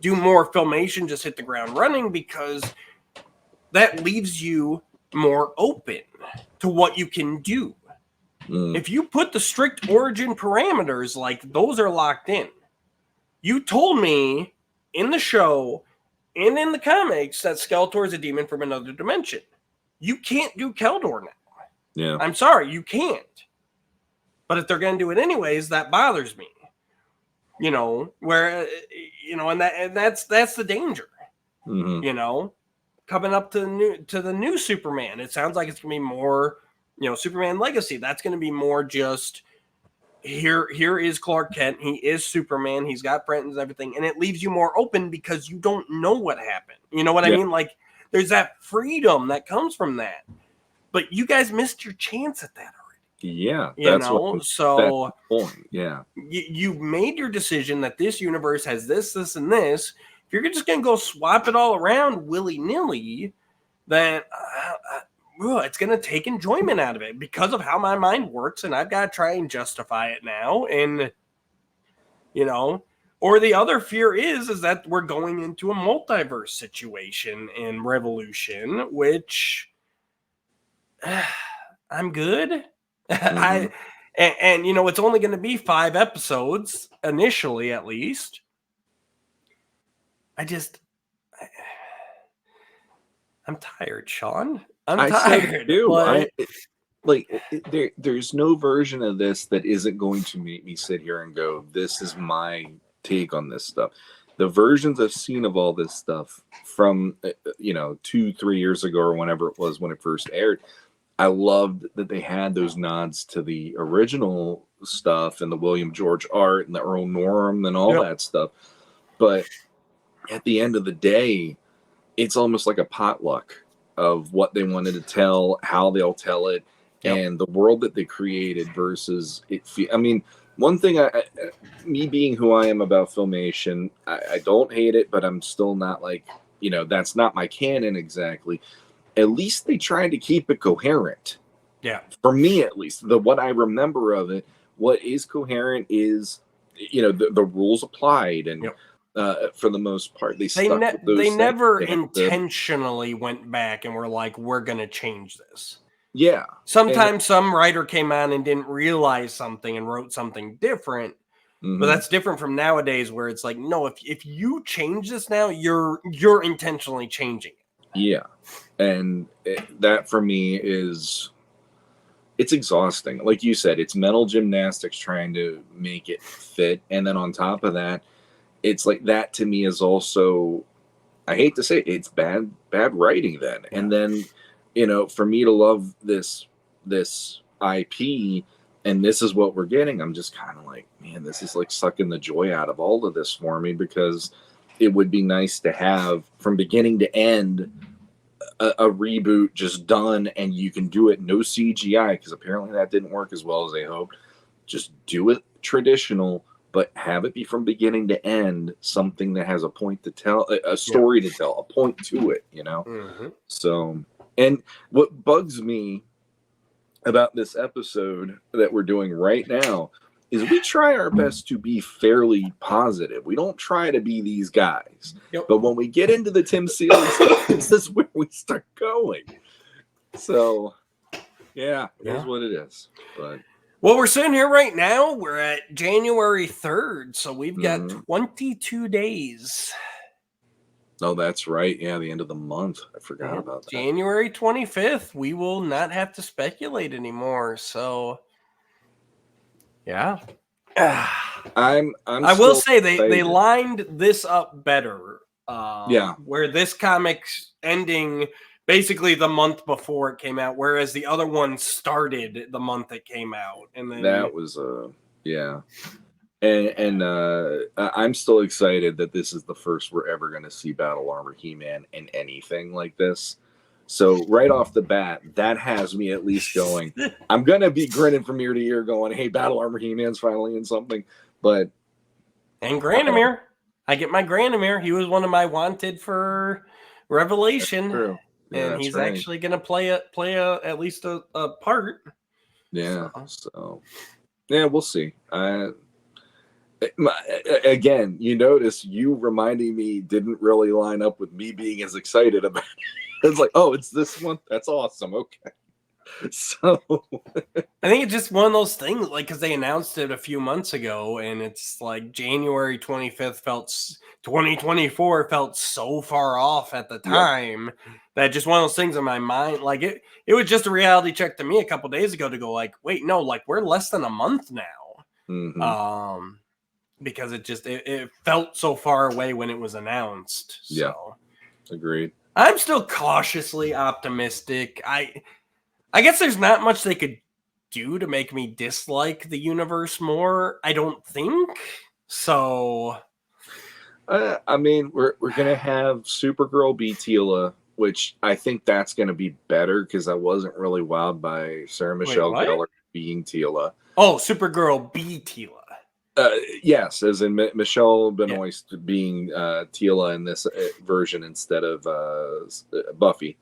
[SPEAKER 3] do more Filmation, just hit the ground running, because that leaves you more open to what you can do. If you put the strict origin parameters, like those are locked in. You told me in the show and in the comics that Skeletor is a demon from another dimension. You can't do Keldor now.
[SPEAKER 4] Yeah.
[SPEAKER 3] I'm sorry, you can't. But if they're going to do it anyways, that bothers me. And that's the danger.
[SPEAKER 4] Mm-hmm.
[SPEAKER 3] Coming up to the new Superman, it sounds like it's going to be more, Superman Legacy. That's going to be more just here is Clark Kent. He is Superman. He's got friends and everything. And it leaves you more open because you don't know what happened. You know what I mean? Like, there's that freedom that comes from that. But you guys missed your chance at that already.
[SPEAKER 4] Yeah.
[SPEAKER 3] That's the
[SPEAKER 4] point. Yeah.
[SPEAKER 3] You made your decision that this universe has this, and this. If you're just going to go swap it all around willy-nilly, then it's going to take enjoyment out of it because of how my mind works, and I've got to try and justify it now. And, or the other fear is that we're going into a multiverse situation in Revolution, which I'm good. Mm-hmm. And it's only going to be 5 episodes initially, at least. I'm tired, Shawn. I'm tired.
[SPEAKER 4] There's no version of this that isn't going to make me sit here and go, this is my take on this stuff. The versions I've seen of all this stuff from 2-3 years ago or whenever it was when it first aired, I loved that they had those nods to the original stuff and the William George art and the Earl Norm and all that stuff. But at the end of the day, it's almost like a potluck of what they wanted to tell, how they'll tell it, and the world that they created versus it. One thing, me being who I am about Filmation, I don't hate it, but I'm still not like, that's not my canon exactly. At least they tried to keep it coherent.
[SPEAKER 3] Yeah.
[SPEAKER 4] For me, at least, what I remember of it, what is coherent is, the rules applied, and
[SPEAKER 3] Yep.
[SPEAKER 4] for the most part, they stuck with those
[SPEAKER 3] They
[SPEAKER 4] things.
[SPEAKER 3] never
[SPEAKER 4] They had
[SPEAKER 3] intentionally went back and were like, we're going to change this.
[SPEAKER 4] yeah.
[SPEAKER 3] Sometimes some writer came on and didn't realize something and wrote something different. But that's different from nowadays, where it's like, no, if you change this now, you're intentionally changing it.
[SPEAKER 4] Yeah. And that for me it's exhausting. Like you said, it's mental gymnastics trying to make it fit. And then on top of that, it's like that to me is also, I hate to say it, it's bad writing then.
[SPEAKER 3] Yeah.
[SPEAKER 4] And then, for me to love this IP and this is what we're getting, I'm just kind of like, man, this is like sucking the joy out of all of this for me, because it would be nice to have from beginning to end a reboot just done, and you can do it no CGI, because apparently that didn't work as well as they hoped. Just do it traditional, but have it be from beginning to end something that has a point to tell, a story to tell, a point to it, So, and what bugs me about this episode that we're doing right now is we try our best to be fairly positive. We don't try to be these guys.
[SPEAKER 3] Yep.
[SPEAKER 4] But when we get into the Tim Seeley stuff, this is where we start going. So, yeah, it is what it is. But
[SPEAKER 3] well, we're sitting here right now. We're at January 3rd, so we've got 22 days.
[SPEAKER 4] Oh, that's right. Yeah, the end of the month. I forgot about that.
[SPEAKER 3] January 25th, we will not have to speculate anymore. So, yeah.
[SPEAKER 4] I
[SPEAKER 3] will say they lined this up better. Where this comic's ending basically the month before it came out, whereas the other one started the month it came out, and then
[SPEAKER 4] that was and I'm still excited that this is the first we're ever going to see Battle Armor He-Man in anything like this. So right off the bat, that has me at least going. I'm going to be grinning from ear to ear going, hey, Battle Armor He-Man's finally in something. And
[SPEAKER 3] Granomir. I get my Granomir. He was one of my wanted for Revelation. Yeah, and he's actually going to play at least a part.
[SPEAKER 4] Yeah. So yeah, we'll see. Again, you notice you reminding me didn't really line up with me being as excited about it. It's like, oh, it's this one. That's awesome. Okay. So
[SPEAKER 3] I think it's just one of those things, like, because they announced it a few months ago, and it's like January 25th 2024 felt so far off at the time that just one of those things in my mind, like it was just a reality check to me a couple days ago to go like, wait, no, like we're less than a month now. Because it felt so far away when it was announced. So.
[SPEAKER 4] Yeah, agreed.
[SPEAKER 3] I'm still cautiously optimistic. I guess there's not much they could do to make me dislike the universe more. I don't think so.
[SPEAKER 4] I mean, we're gonna have Supergirl be Teela, which I think that's gonna be better because I wasn't really wowed by Sarah Michelle Gellar being Teela.
[SPEAKER 3] Oh, Supergirl be Teela.
[SPEAKER 4] Yes, as in Michelle Benoist being Teela in this version instead of Buffy.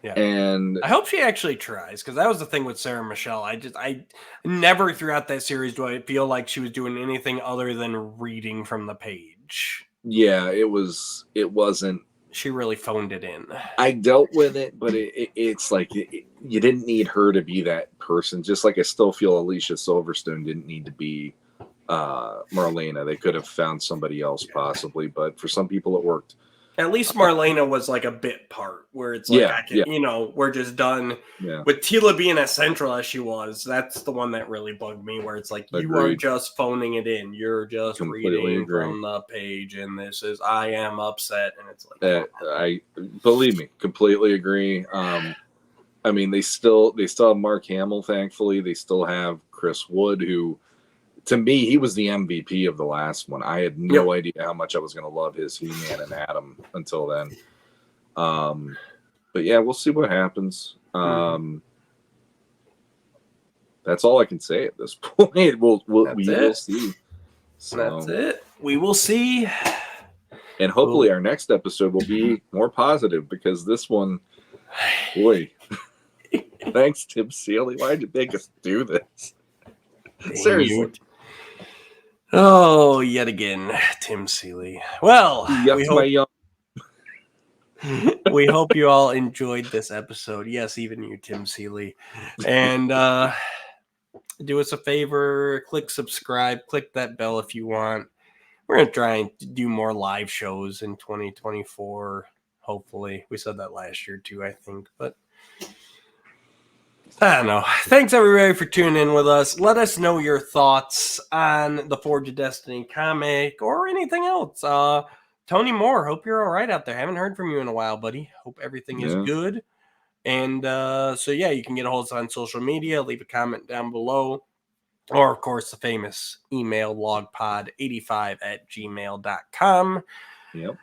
[SPEAKER 3] Yeah.
[SPEAKER 4] And
[SPEAKER 3] I hope she actually tries, because that was the thing with Sarah Michelle. I never throughout that series do I feel like she was doing anything other than reading from the page.
[SPEAKER 4] Yeah, it wasn't.
[SPEAKER 3] She really phoned it in.
[SPEAKER 4] I dealt with it, but it's like you didn't need her to be that person. Just like I still feel Alicia Silverstone didn't need to be Marlena. They could have found somebody else possibly, but for some people it worked.
[SPEAKER 3] At least Marlena was like a bit part where it's like, we're just done with Teela being as central as she was. That's the one that really bugged me, where it's like, you are just phoning it in. You're just reading from the page, and this is, I am upset. And it's like,
[SPEAKER 4] I believe me, completely agree. I mean, they still have Mark Hamill, thankfully. They still have Chris Wood, who, to me, he was the MVP of the last one. I had no idea how much I was going to love his He-Man and Adam until then. But yeah, we'll see what happens. That's all I can say at this point. We will see. So,
[SPEAKER 3] that's it. We will see.
[SPEAKER 4] And hopefully our next episode will be more positive, because this one, boy. Thanks, Tim Seeley. Why'd you make us do this?
[SPEAKER 3] Dang
[SPEAKER 4] Seriously.
[SPEAKER 3] you. Oh, yet again, Tim Seeley. Well,
[SPEAKER 4] Yucks, my young.
[SPEAKER 3] we hope you all enjoyed this episode. Yes, even you, Tim Seeley. And do us a favor, click subscribe, click that bell if you want. We're going to try and do more live shows in 2024, hopefully. We said that last year too, I think. But I don't know. Thanks, everybody, for tuning in with us. Let us know your thoughts on the Forge of Destiny comic or anything else. Tony Moore, hope you're all right out there. Haven't heard from you in a while, buddy. Hope everything is good. And so, yeah, you can get a hold of us on social media. Leave a comment down below. Or, of course, the famous email, logpod85@gmail.com.
[SPEAKER 4] Yep.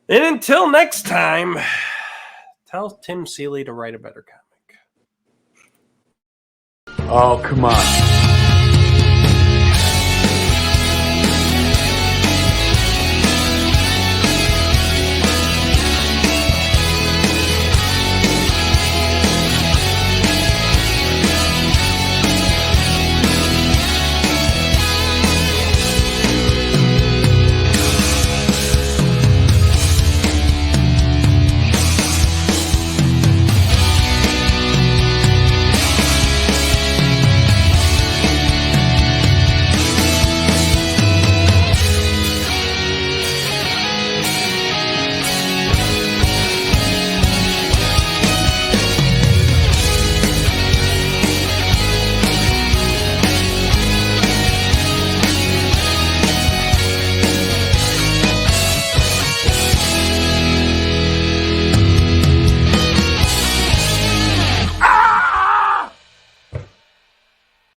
[SPEAKER 3] And until next time, tell Tim Seeley to write a better comic.
[SPEAKER 5] Oh, come on.